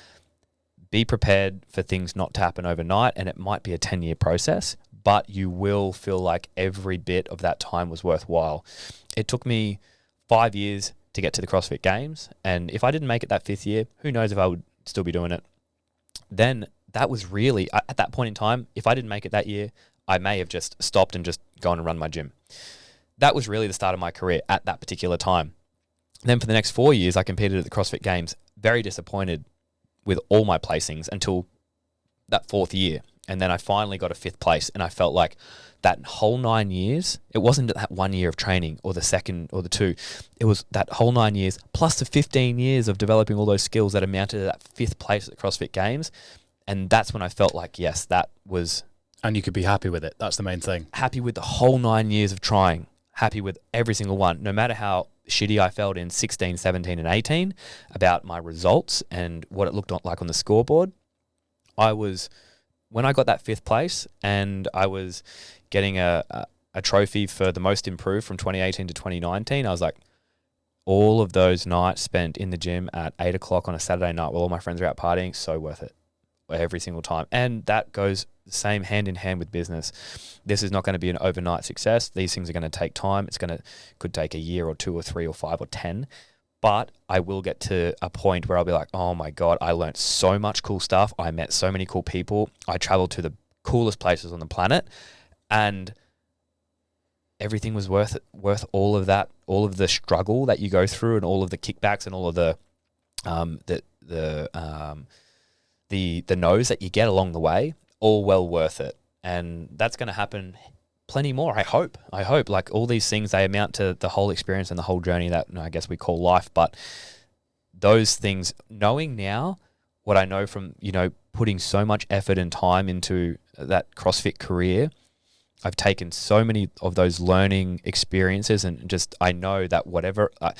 Be prepared for things not to happen overnight, and it might be a 10-year process, but you will feel like every bit of that time was worthwhile. It took me 5 years to get to the CrossFit Games, and if I didn't make it that 5th year, who knows if I would still be doing it. Then that was really, at that point in time, if I didn't make it that year, I may have just stopped and just gone and run my gym. That was really the start of my career at that particular time. Then for the next 4 years, I competed at the CrossFit Games, very disappointed with all my placings until that 4th year. And then I finally got a 5th place, and I felt like that whole 9 years, it wasn't that 1 year of training or the second or the 2. It was that whole 9 years plus the 15 years of developing all those skills that amounted to that 5th place at the CrossFit Games. And that's when I felt like, yes, that was... And you could be happy with it. That's the main thing. Happy with the whole 9 years of trying. Happy with every single one. No matter how shitty I felt in 16, 17, and 18 about my results and what it looked like on the scoreboard, when I got that 5th place and I was getting a trophy for the most improved from 2018 to 2019, I was like, all of those nights spent in the gym at 8 o'clock on a Saturday night while all my friends are out partying, so worth it every single time. And that goes the same hand in hand with business. This is not going to be an overnight success. These things are going to take time. Could take a year or 2 or 3 or 5 or 10. But I will get to a point where I'll be like, oh my God, I learned so much cool stuff. I met so many cool people. I traveled to the coolest places on the planet, and everything was worth all of that, all of the struggle that you go through and all of the kickbacks and all of the no's that you get along the way, all well worth it. And that's going to happen plenty more. I hope like all these things, they amount to the whole experience and the whole journey that I guess we call life. But those things, knowing now what I know from, putting so much effort and time into that CrossFit career, I've taken so many of those learning experiences, and just, I know that whatever, I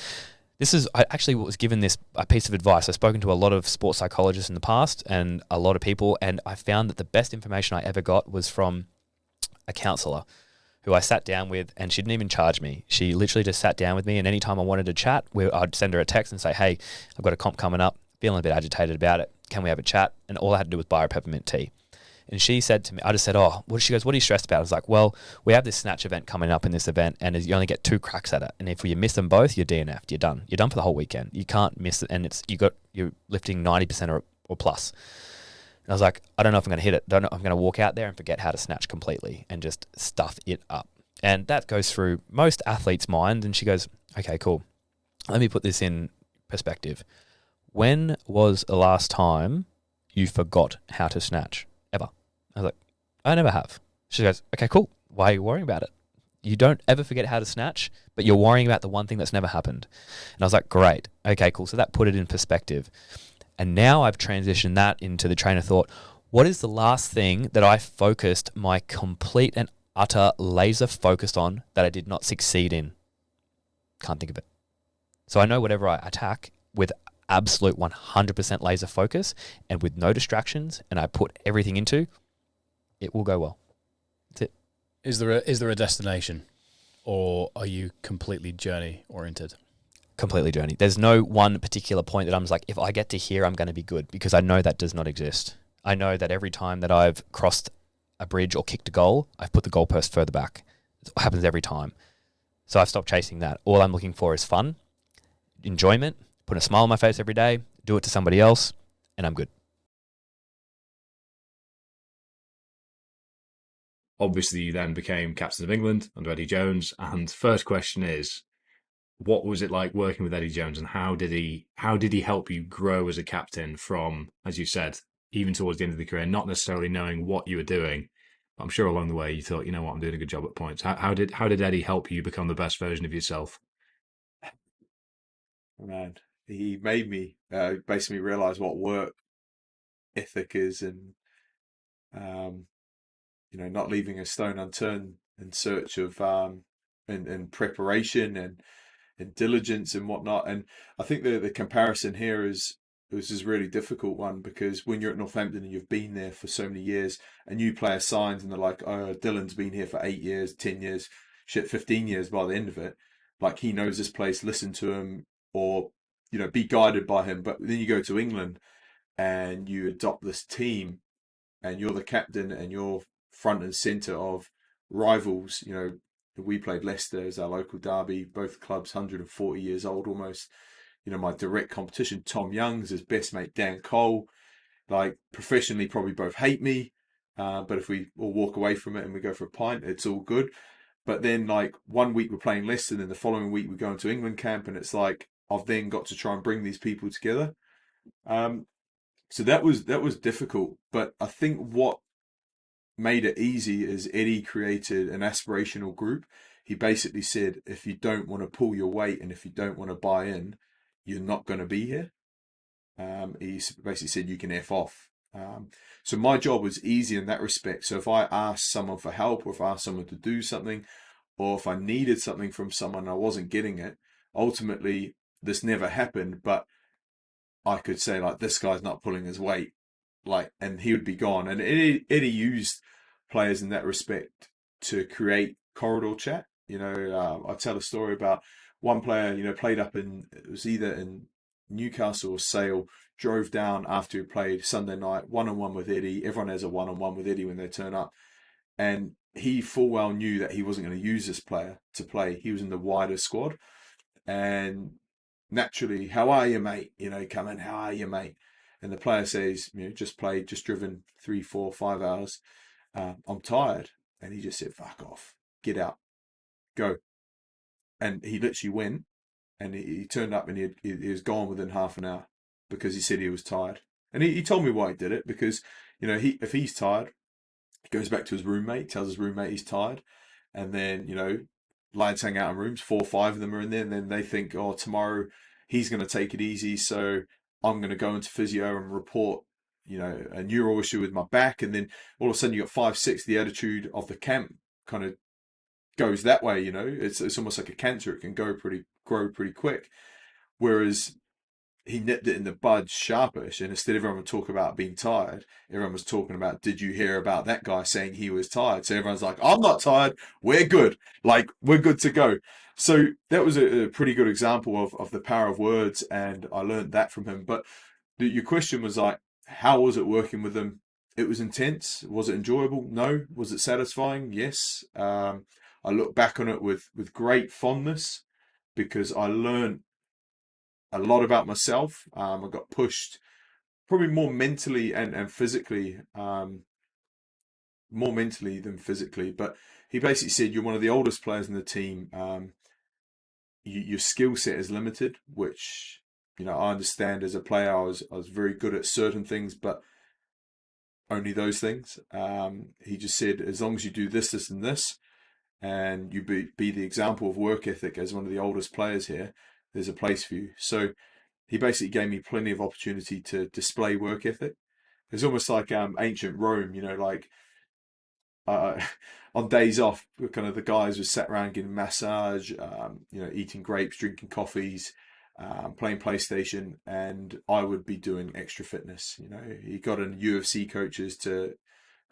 actually was given a piece of advice. I've spoken to a lot of sports psychologists in the past and a lot of people, and I found that the best information I ever got was from a counselor who I sat down with, and she didn't even charge me. She literally just sat down with me, and anytime I wanted to chat, I'd send her a text and say, hey, I've got a comp coming up, feeling a bit agitated about it. Can we have a chat? And all I had to do was buy her peppermint tea. And she said to me, I just said, she goes, what are you stressed about? I was like, well, we have this snatch event coming up in this event, and you only get 2 cracks at it. And if you miss them both, you're DNF'd. You're done. You're done for the whole weekend. You can't miss it. And you're lifting 90% or plus. And I was like, I don't know if I'm going to hit it. Don't know if I'm going to walk out there and forget how to snatch completely and just stuff it up. And that goes through most athletes' minds. And she goes, okay, cool. Let me put this in perspective. When was the last time you forgot how to snatch? Ever? I was like, I never have. She goes, okay, cool. Why are you worrying about it? You don't ever forget how to snatch, but you're worrying about the one thing that's never happened. And I was like, great. Okay, cool. So that put it in perspective. And now I've transitioned that into the train of thought. What is the last thing that I focused my complete and utter laser focus on that I did not succeed in? Can't think of it. So I know whatever I attack with absolute 100% laser focus and with no distractions, and I put everything into, it will go well. That's it. Is there a destination, or are you completely journey oriented? Completely journey. There's no one particular point that I'm just like, if I get to here, I'm going to be good, because I know that does not exist. I know that every time that I've crossed a bridge or kicked a goal, I've put the goalpost further back. It happens every time. So I've stopped chasing that. All I'm looking for is fun, enjoyment, put a smile on my face every day, do it to somebody else, and I'm good. Obviously, you then became captain of England under Eddie Jones. And first question is, what was it like working with Eddie Jones, and how did he help you grow as a captain from, as you said, even towards the end of the career, not necessarily knowing what you were doing, but I'm sure along the way you thought, you know what, I'm doing a good job at points. How did Eddie help you become the best version of yourself? Man, he made me basically realize what work ethic is, and not leaving a stone unturned in search of and preparation and diligence and whatnot. And I think the comparison here is this is a really difficult one, because when you're at Northampton and you've been there for so many years, a new player signs and they're like, oh, Dylan's been here for 8 years, 10 years, shit, 15 years by the end of it. Like, he knows this place, listen to him, or, you know, be guided by him. But then you go to England and you adopt this team and you're the captain and you're front and centre of rivals. You know, we played Leicester as our local derby, both clubs 140 years old almost. You know, my direct competition, Tom Young's, his best mate, Dan Cole. Like, professionally, probably both hate me. But if we all walk away from it and we go for a pint, it's all good. But then, like, one week we're playing Leicester, and then the following week we go into England camp, and it's like, I've then got to try and bring these people together. So that was difficult. But I think what made it easy is Eddie created an aspirational group. He basically said, if you don't want to pull your weight and if you don't want to buy in, you're not going to be here. He basically said, you can F off. So my job was easy in that respect. So if I asked someone for help, or if I asked someone to do something, or if I needed something from someone and I wasn't getting it, ultimately this never happened, but I could say, like, this guy's not pulling his weight, like, and he would be gone. And Eddie used players in that respect to create corridor chat. You know, I tell a story about one player, you know, played up in, it was either in Newcastle or Sale, drove down after he played Sunday night, one-on-one with Eddie. Everyone has a one-on-one with Eddie when they turn up. And he full well knew that he wasn't going to use this player to play. He was in the wider squad. And naturally, how are you, mate? You know, come in, how are you, mate? And the player says, you know, just played, just driven 3, 4, 5 hours. I'm tired. And he just said, fuck off, get out, go. And he literally went, and he turned up, and he was gone within half an hour, because he said he was tired. And he told me why he did it, because, you know, if he's tired, he goes back to his roommate, tells his roommate he's tired. And then, you know, lads hang out in rooms, 4 or 5 of them are in there, and then they think, oh, tomorrow he's going to take it easy, so I'm going to go into physio and report, you know, a neural issue with my back. And then all of a sudden you got 5, 6, the attitude of the camp kind of goes that way. You know, it's almost like a cancer. It can grow pretty quick. Whereas he nipped it in the bud sharpish, and instead of everyone would talk about being tired, everyone was talking about, did you hear about that guy saying he was tired? So everyone's like, I'm not tired, we're good, like, we're good to go. So that was a pretty good example of the power of words, and I learned that from him. But your question was like, how was it working with him? It was intense. Was it enjoyable? No. Was it satisfying? Yes. I look back on it with great fondness, because I learned a lot about myself. I got pushed probably more mentally and physically, more mentally than physically. But he basically said, you're one of the oldest players in the team. Your skill set is limited, which, you know, I understand. As a player, I was very good at certain things, but only those things. He just said, as long as you do this, this, and this, and you be the example of work ethic as one of the oldest players here, there's a place for you. So he basically gave me plenty of opportunity to display work ethic. It's almost like ancient Rome, you know, like on days off, kind of the guys were sat around getting massage, you know, eating grapes, drinking coffees, playing PlayStation, and I would be doing extra fitness. You know, he got in UFC coaches to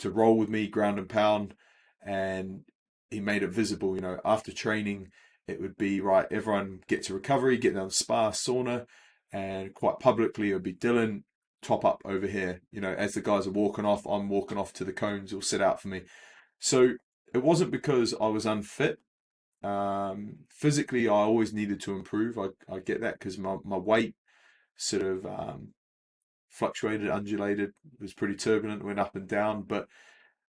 roll with me, ground and pound, and he made it visible. You know, after training, it would be, right, everyone get to recovery, get down to spa, sauna, and quite publicly it would be, Dylan, top up over here. You know, as the guys are walking off, I'm walking off to the cones, or sit out for me. So it wasn't because I was unfit. Physically, I always needed to improve. I get that, because my weight sort of fluctuated, undulated, was pretty turbulent, went up and down. But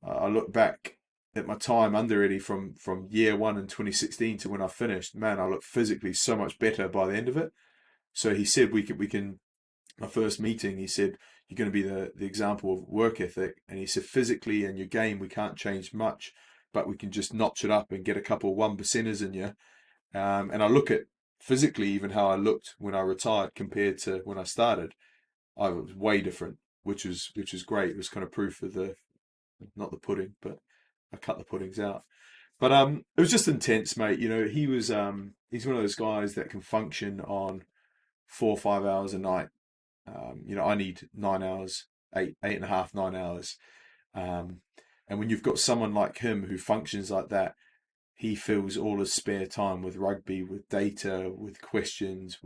I look back at my time under Eddie from year one in 2016 to when I finished, man, I looked physically so much better by the end of it. So he said, we can, my first meeting, he said, you're going to be the example of work ethic. And he said, physically in your game, we can't change much, but we can just notch it up and get a couple 1%ers in you. And I look at physically, even how I looked when I retired compared to when I started, I was way different, which was great. It was kind of proof of not the pudding, but I cut the puddings out. But it was just intense, mate. You know, he's one of those guys that can function on 4 or 5 hours a night. You know, I need 9 hours, 8.5, 9 hours. And when you've got someone like him who functions like that, he fills all his spare time with rugby, with data, with questions,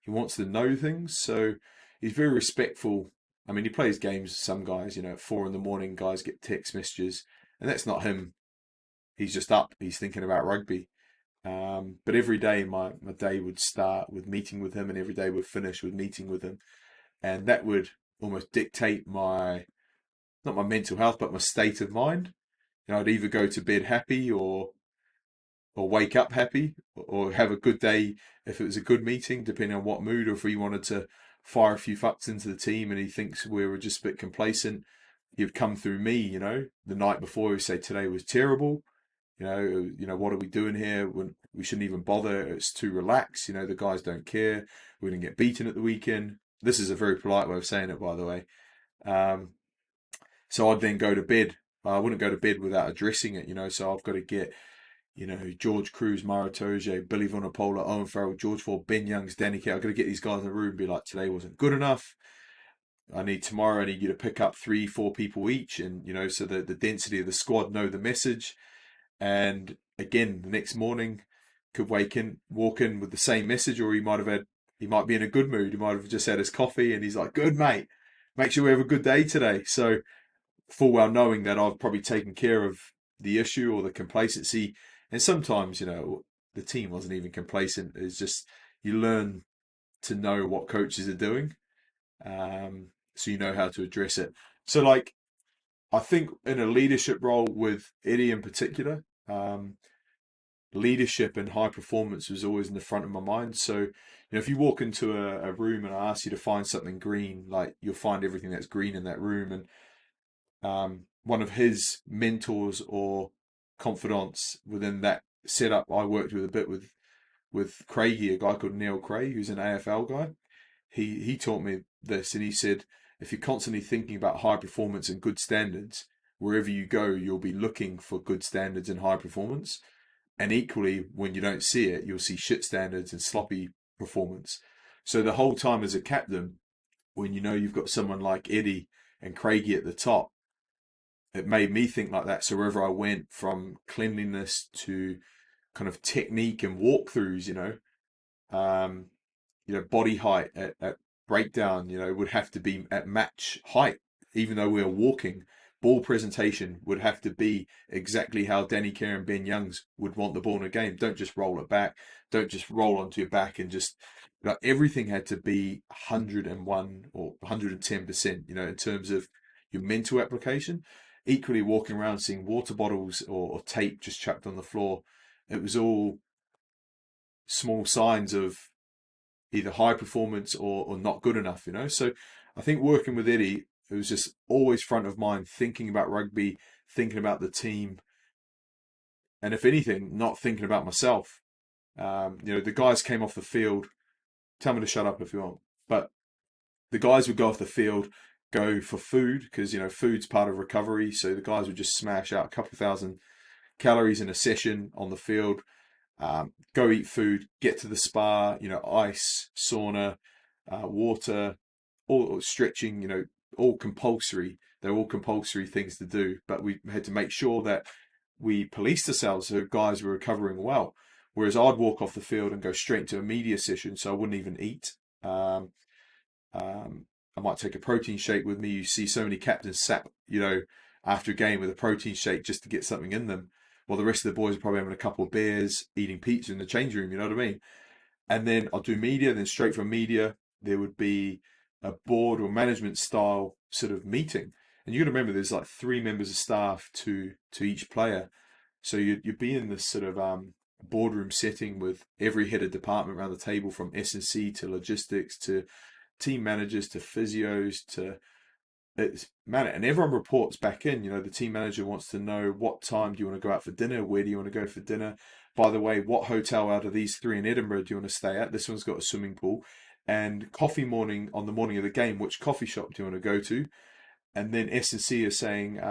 he wants to know things. So he's very respectful. I mean, he plays games with some guys, you know, at 4 a.m, guys get text messages, and that's not him. He's just up, he's thinking about rugby. But every day my day would start with meeting with him, and every day would finish with meeting with him. And that would almost dictate not my mental health, but my state of mind. You know, I'd either go to bed happy or wake up happy, or have a good day if it was a good meeting, depending on what mood, or if he wanted to fire a few fucks into the team and he thinks we were just a bit complacent, he'd come through me, you know, the night before, he'd say today was terrible. You know, what are we doing here? When we shouldn't even bother. It's too relaxed. You know, the guys don't care. We didn't get beaten at the weekend. This is a very polite way of saying it, by the way. So I'd then go to bed. I wouldn't go to bed without addressing it, you know. So I've got to get, you know, George Cruz, Mara Toje, Billy Vunipola, Owen Farrell, George Ford, Ben Youngs, Danny Kerr. I've got to get these guys in the room and be like, today wasn't good enough. Tomorrow I need you to pick up 3-4 people each, and you know, so that the density of the squad know the message. And again, the next morning could walk in with the same message, or he might be in a good mood. He might have just had his coffee and he's like, good mate, make sure we have a good day today. So full well knowing that I've probably taken care of the issue or the complacency. And sometimes, you know, the team wasn't even complacent. It's just, you learn to know what coaches are doing. So you know how to address it. So like, I think in a leadership role with Eddie in particular, leadership and high performance was always in the front of my mind. So, you know, if you walk into a room and I ask you to find something green, like you'll find everything that's green in that room. And one of his mentors or confidants within that setup, I worked with a bit with Craigie, a guy called Neil Craig, who's an AFL guy. He taught me this, and he said, if you're constantly thinking about high performance and good standards, wherever you go, you'll be looking for good standards and high performance. And equally, when you don't see it, you'll see shit standards and sloppy performance. So the whole time as a captain, when you know you've got someone like Eddie and Craigie at the top, it made me think like that. So wherever I went, from cleanliness to kind of technique and walkthroughs, body height at breakdown, would have to be at match height, even though we were walking. Ball presentation would have to be exactly how Danny Kerr and Ben Youngs would want the ball in a game. Don't just roll it back. Don't just roll onto your back and just, everything had to be 101 or 110%, in terms of your mental application. Equally, walking around seeing water bottles or tape just chucked on the floor, it was all small signs of either high performance or not good enough, So I think working with Eddie, it was just always front of mind, thinking about rugby, thinking about the team, and if anything, not thinking about myself. The guys came off the field. Tell me to shut up if you want. But the guys would go off the field, go for food, because, food's part of recovery. So the guys would just smash out a couple of thousand calories in a session on the field. Go eat food, get to the spa, ice, sauna, water, all stretching, all compulsory. They're all compulsory things to do, but we had to make sure that we policed ourselves so guys were recovering well. Whereas I'd walk off the field and go straight into a media session, so I wouldn't even eat. I might take a protein shake with me. You see so many captains sat, after a game with a protein shake just to get something in them. Well, the rest of the boys are probably having a couple of beers, eating pizza in the change room, you know what I mean? And then I'll do media, then straight from media, there would be a board or management style sort of meeting. And you got to remember, there's like 3 members of staff to each player. So you'd be in this sort of boardroom setting with every head of department around the table, from S&C to logistics to team managers to physios to... and everyone reports back in. The team manager wants to know, what time do you want to go out for dinner? Where do you want to go for dinner? By the way, what hotel out of these 3 in Edinburgh do you want to stay at? This one's got a swimming pool. And coffee morning on the morning of the game, which coffee shop do you want to go to? And then S&C is saying,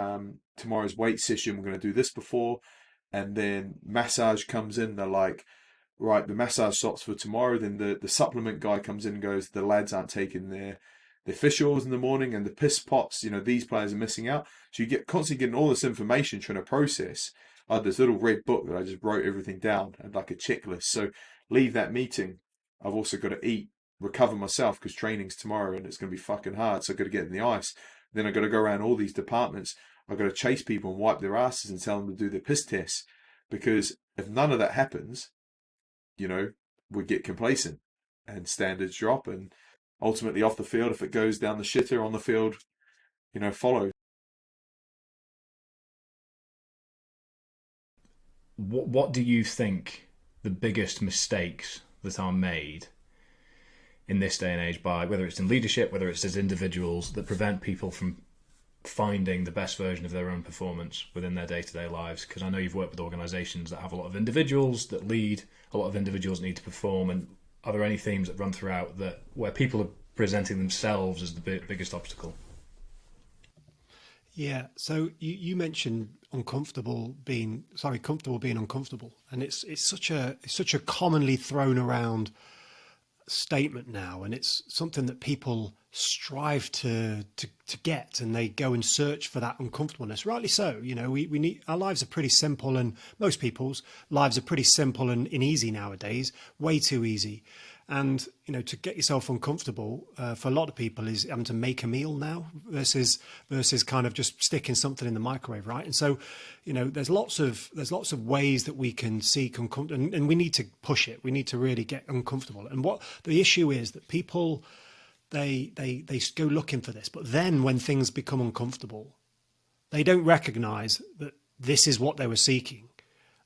tomorrow's weight session, we're going to do this before. and then massage comes in. They're like, right, the massage stops for tomorrow. Then the supplement guy comes in and goes, the lads aren't taking their fish oils in the morning, and the piss pots, these players are missing out. So you get constantly getting all this information trying to process. I had this little red book that I just wrote everything down and like a checklist. So leave that meeting, I've also got to eat, recover myself because training's tomorrow and it's going to be fucking hard. So I've got to get in the ice. Then I've got to go around all these departments. I've got to chase people and wipe their asses and tell them to do their piss tests. Because if none of that happens, we get complacent and standards drop, and ultimately off the field, if it goes down the shitter, on the field, follows. What do you think the biggest mistakes that are made in this day and age, by whether it's in leadership, whether it's as individuals, that prevent people from finding the best version of their own performance within their day-to-day lives? Because I know you've worked with organisations that have a lot of individuals that lead, a lot of individuals need to perform, and are there any themes that run throughout that where people are presenting themselves as the biggest obstacle? Yeah, so you mentioned comfortable being uncomfortable, and it's such a commonly thrown around statement now, and it's something that people strive to get, and they go and search for that uncomfortableness, rightly so. We need, our lives are pretty simple, and most people's lives are pretty simple and easy nowadays, way too easy. And to get yourself uncomfortable for a lot of people is having to make a meal now versus kind of just sticking something in the microwave, right? And so there's lots of ways that we can seek uncomfortable, and we need to push it. We need to really get uncomfortable. And what the issue is that people they go looking for this, but then when things become uncomfortable, they don't recognize that this is what they were seeking.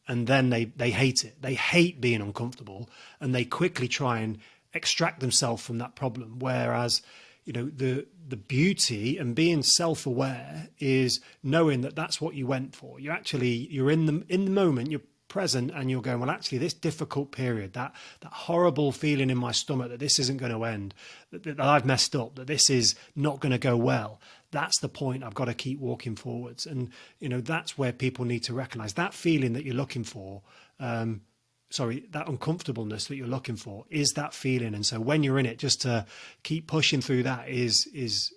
And then they hate it. They hate being uncomfortable, and they quickly try and extract themselves from that problem. Whereas, the beauty and being self-aware is knowing that that's what you went for. You're in the moment, you're present, and you're going, well, actually, this difficult period, that horrible feeling in my stomach that this isn't going to end, that I've messed up, that this is not going to go well. That's the point. I've got to keep walking forwards. And, that's where people need to recognize that feeling that you're looking for. That uncomfortableness that you're looking for is that feeling. And so when you're in it, just to keep pushing through that is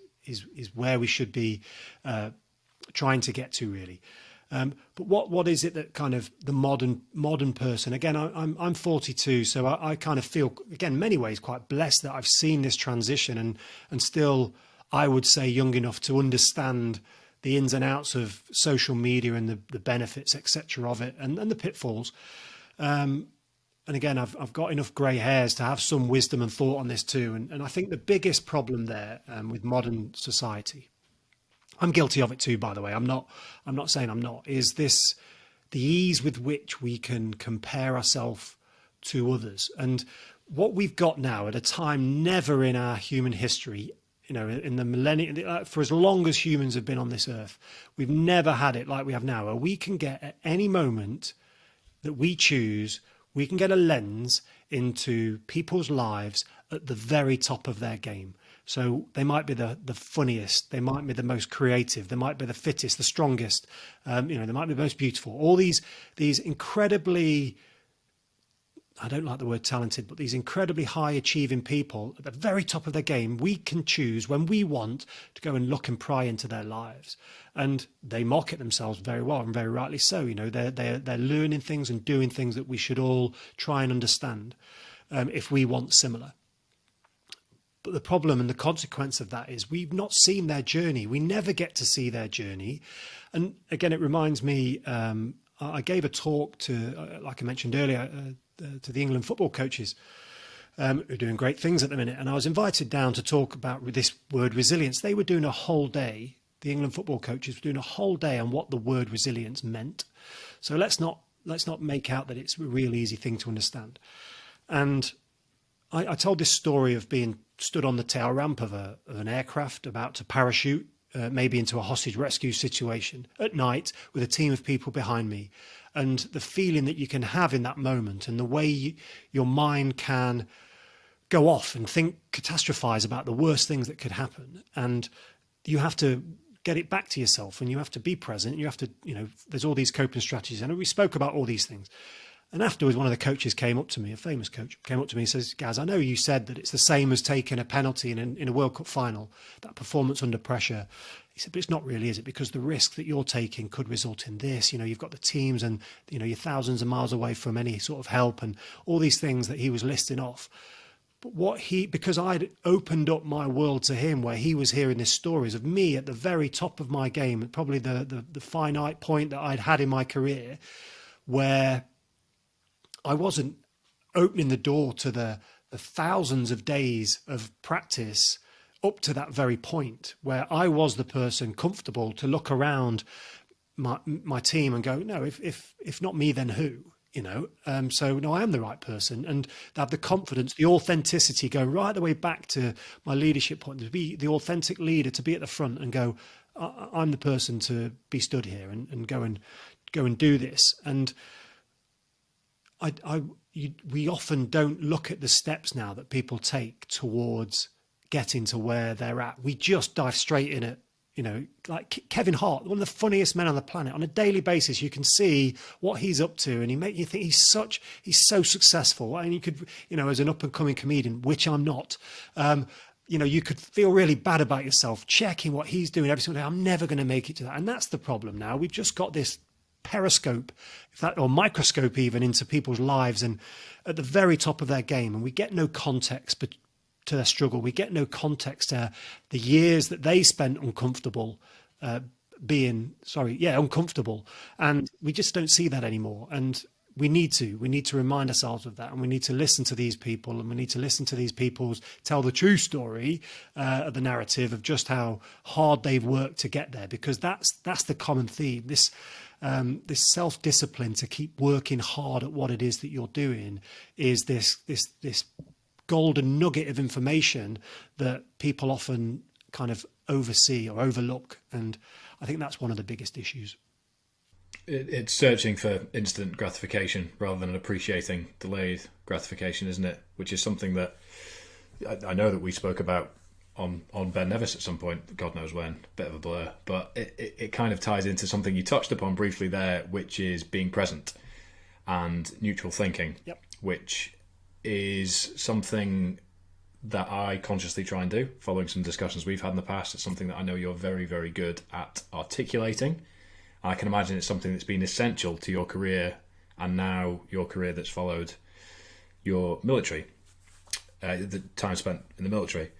where we should be trying to get to, really. But what is it that kind of the modern person, again, I'm 42, so I kind of feel, again, in many ways quite blessed that I've seen this transition and still, I would say, young enough to understand the ins and outs of social media and the benefits, etc. of it, and the pitfalls. And again, I've got enough grey hairs to have some wisdom and thought on this too. And I think the biggest problem there with modern society, I'm guilty of it too, by the way, I'm not saying I'm not, is the ease with which we can compare ourselves to others. And what we've got now at a time never in our human history, in the millennium, for as long as humans have been on this earth, we've never had it like we have now, where we can get at any moment that we choose, we can get a lens into people's lives at the very top of their game. So they might be the funniest, they might be the most creative, they might be the fittest, the strongest, they might be the most beautiful. All these incredibly, I don't like the word talented, but these incredibly high achieving people at the very top of their game, we can choose when we want to go and look and pry into their lives. And they market themselves very well, and very rightly so. They're learning things and doing things that we should all try and understand if we want similar. But the problem and the consequence of that is we've not seen their journey. We never get to see their journey. And again, it reminds me, I gave a talk to, like I mentioned earlier, to the England football coaches who are doing great things at the minute. And I was invited down to talk about this word resilience. They were doing a whole day, the England football coaches were doing a whole day on what the word resilience meant. So let's not make out that it's a real easy thing to understand. And I told this story of being stood on the tail ramp of an aircraft about to parachute maybe into a hostage rescue situation at night with a team of people behind me, and the feeling that you can have in that moment, and the way your mind can go off and catastrophize about the worst things that could happen. And you have to get it back to yourself, and you have to be present. You have to, there's all these coping strategies. And we spoke about all these things. And afterwards, one of the coaches came up to me, a famous coach, came up to me and says, Gaz, I know you said that it's the same as taking a penalty in a World Cup final, that performance under pressure. He said, but it's not really, is it? Because the risk that you're taking could result in this. You've got the teams and, you're thousands of miles away from any sort of help and all these things that he was listing off. But because I'd opened up my world to him, where he was hearing these stories of me at the very top of my game, probably the finite point that I'd had in my career, where I wasn't opening the door to the thousands of days of practice up to that very point, where I was the person comfortable to look around my team and go, no, if not me, then who? So no, I am the right person, and have the confidence, the authenticity, going right the way back to my leadership point, to be the authentic leader, to be at the front and go, I'm the person to be stood here and go and do this. And we often don't look at the steps now that people take towards getting to where they're at. We just dive straight in it. Like Kevin Hart, one of the funniest men on the planet. On a daily basis, you can see what he's up to, and he make you think he's so successful. And you could, as an up and coming comedian, which I'm not, you could feel really bad about yourself checking what he's doing every single day. I'm never going to make it to that, and that's the problem now. We've just got this periscope, or microscope even, into people's lives and at the very top of their game, and we get no context to their struggle. We get no context to the years that they spent uncomfortable, uncomfortable. And we just don't see that anymore. And we need to remind ourselves of that. And we need to listen to these people, and we need to listen to these people tell the true story of the narrative of just how hard they've worked to get there, because that's the common theme. This self-discipline to keep working hard at what it is that you're doing is this golden nugget of information that people often kind of oversee or overlook. And I think that's one of the biggest issues. It's searching for instant gratification rather than appreciating delayed gratification, isn't it? Which is something that I know that we spoke about on Ben Nevis at some point, God knows when, bit of a blur, but it kind of ties into something you touched upon briefly there, which is being present and neutral thinking. Yep. Which is something that I consciously try and do, following some discussions we've had in the past. It's something that I know you're very, very good at articulating. I can imagine it's something that's been essential to your career, and now your career that's followed your military, the time spent in the military.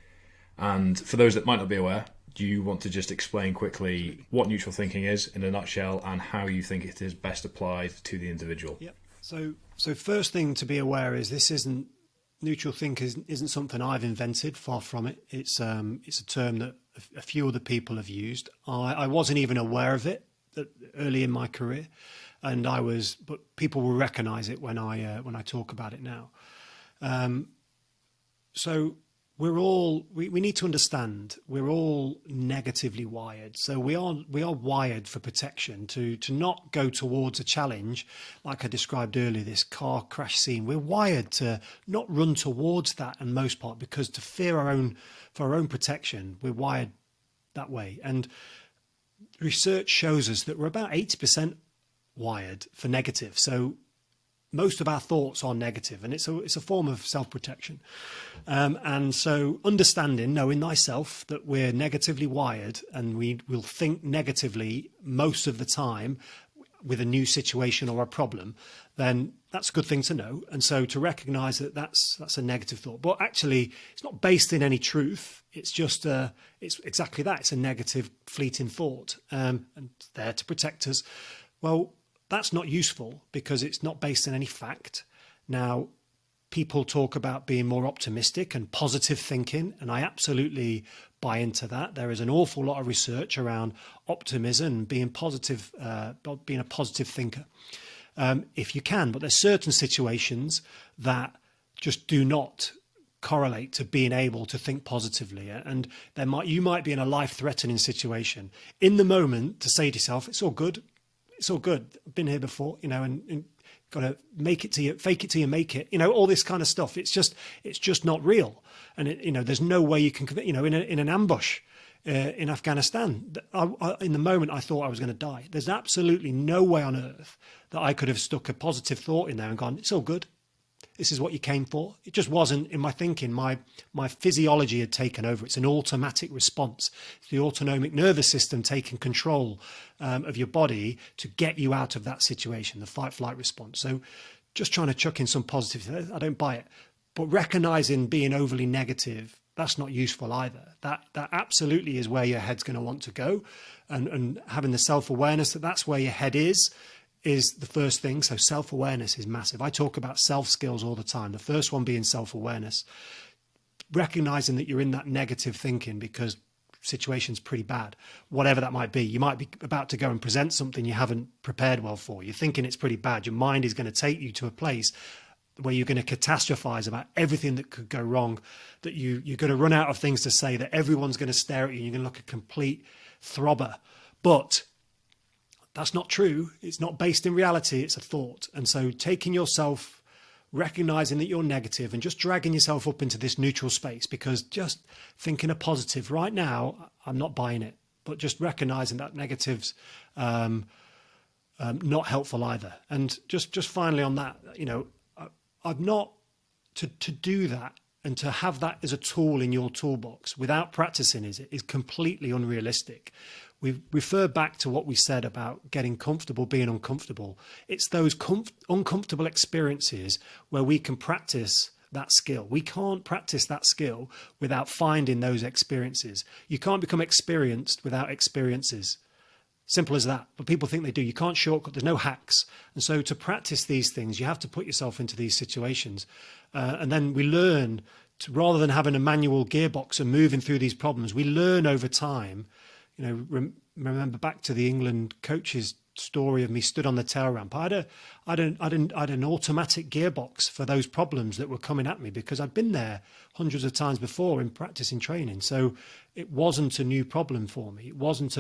And for those that might not be aware, do you want to just explain quickly what neutral thinking is in a nutshell, and how you think it is best applied to the individual? Yep. So first thing to be aware is neutral thinking isn't something I've invented. Far from it. It's a term that a few other people have used. I wasn't even aware of it early in my career, but people will recognise it when I talk about it now. So we need to understand we're all negatively wired. So we are wired for protection, to not go towards a challenge like I described earlier, this car crash scene. We're wired to not run towards that in most part, because to fear for our own protection, we're wired that way. And research shows us that we're about 80% wired for negative. So most of our thoughts are negative, and it's a form of self-protection. And so knowing thyself that we're negatively wired, and we will think negatively most of the time with a new situation or a problem, then that's a good thing to know. And so to recognize that that's a negative thought, but actually it's not based in any truth. It's just it's exactly that. It's a negative, fleeting thought, and it's there to protect us. Well, that's not useful because it's not based on any fact. Now, people talk about being more optimistic and positive thinking, and I absolutely buy into that. There is an awful lot of research around optimism and being positive, being a positive thinker, if you can. But there's certain situations that just do not correlate to being able to think positively, and you might be in a life-threatening situation. In the moment, to say to yourself, "It's all good. It's all good. I've been here before," and got to make it to you, fake it till you make it, all this kind of stuff. It's just not real. And there's no way you can, in an ambush, in Afghanistan. In the moment, I thought I was going to die. There's absolutely no way on earth that I could have stuck a positive thought in there and gone, it's all good. This is what you came for. It just wasn't in my thinking. My physiology had taken over. It's an automatic response. It's the autonomic nervous system taking control of your body to get you out of that situation, the fight-flight response. So just trying to chuck in some positive, I don't buy it. But recognizing being overly negative, that's not useful either. That absolutely is where your head's going to want to go. And having the self-awareness that that's where your head is the first thing. So self-awareness is massive. I talk about self-skills all the time. The first one being self-awareness, recognizing that you're in that negative thinking because situation's pretty bad, whatever that might be. You might be about to go and present something you haven't prepared well for. You're thinking it's pretty bad. Your mind is going to take you to a place where you're going to catastrophize about everything that could go wrong, that you're going to run out of things to say, that everyone's going to stare at you and you're going to look a complete throbber. But that's not true. It's not based in reality. It's a thought. And so taking yourself, recognizing that you're negative and just dragging yourself up into this neutral space, because just thinking a positive right now, I'm not buying it, but just recognizing that negatives, not helpful either. And just finally on that, I've not to do that and to have that as a tool in your toolbox without practicing is completely unrealistic. We refer back to what we said about getting comfortable, being uncomfortable. It's those uncomfortable experiences where we can practice that skill. We can't practice that skill without finding those experiences. You can't become experienced without experiences. Simple as that. But people think they do. You can't shortcut. There's no hacks. And so to practice these things, you have to put yourself into these situations. And then we learn to, rather than having a manual gearbox and moving through these problems, we learn over time. Remember back to the England coach's story of me stood on the tail ramp. I had an automatic gearbox for those problems that were coming at me because I'd been there hundreds of times before in practice in training. So it wasn't a new problem for me. It wasn't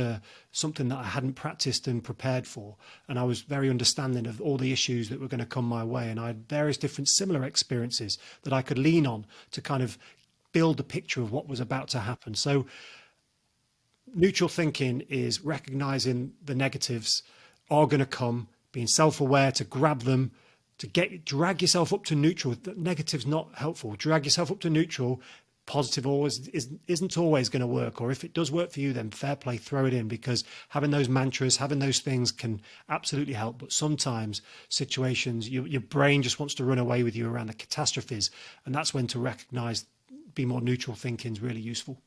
something that I hadn't practiced and prepared for. And I was very understanding of all the issues that were going to come my way. And I had various different similar experiences that I could lean on to kind of build a picture of what was about to happen. So neutral thinking is recognizing the negatives are going to come, being self-aware to grab them, drag yourself up to neutral. Negative's not helpful. Drag yourself up to neutral. Positive isn't always going to work, or if it does work for you, then fair play, throw it in, because having those mantras, having those things can absolutely help. But sometimes situations, your brain just wants to run away with you around the catastrophes, and that's when to recognize, be more neutral thinking is really useful.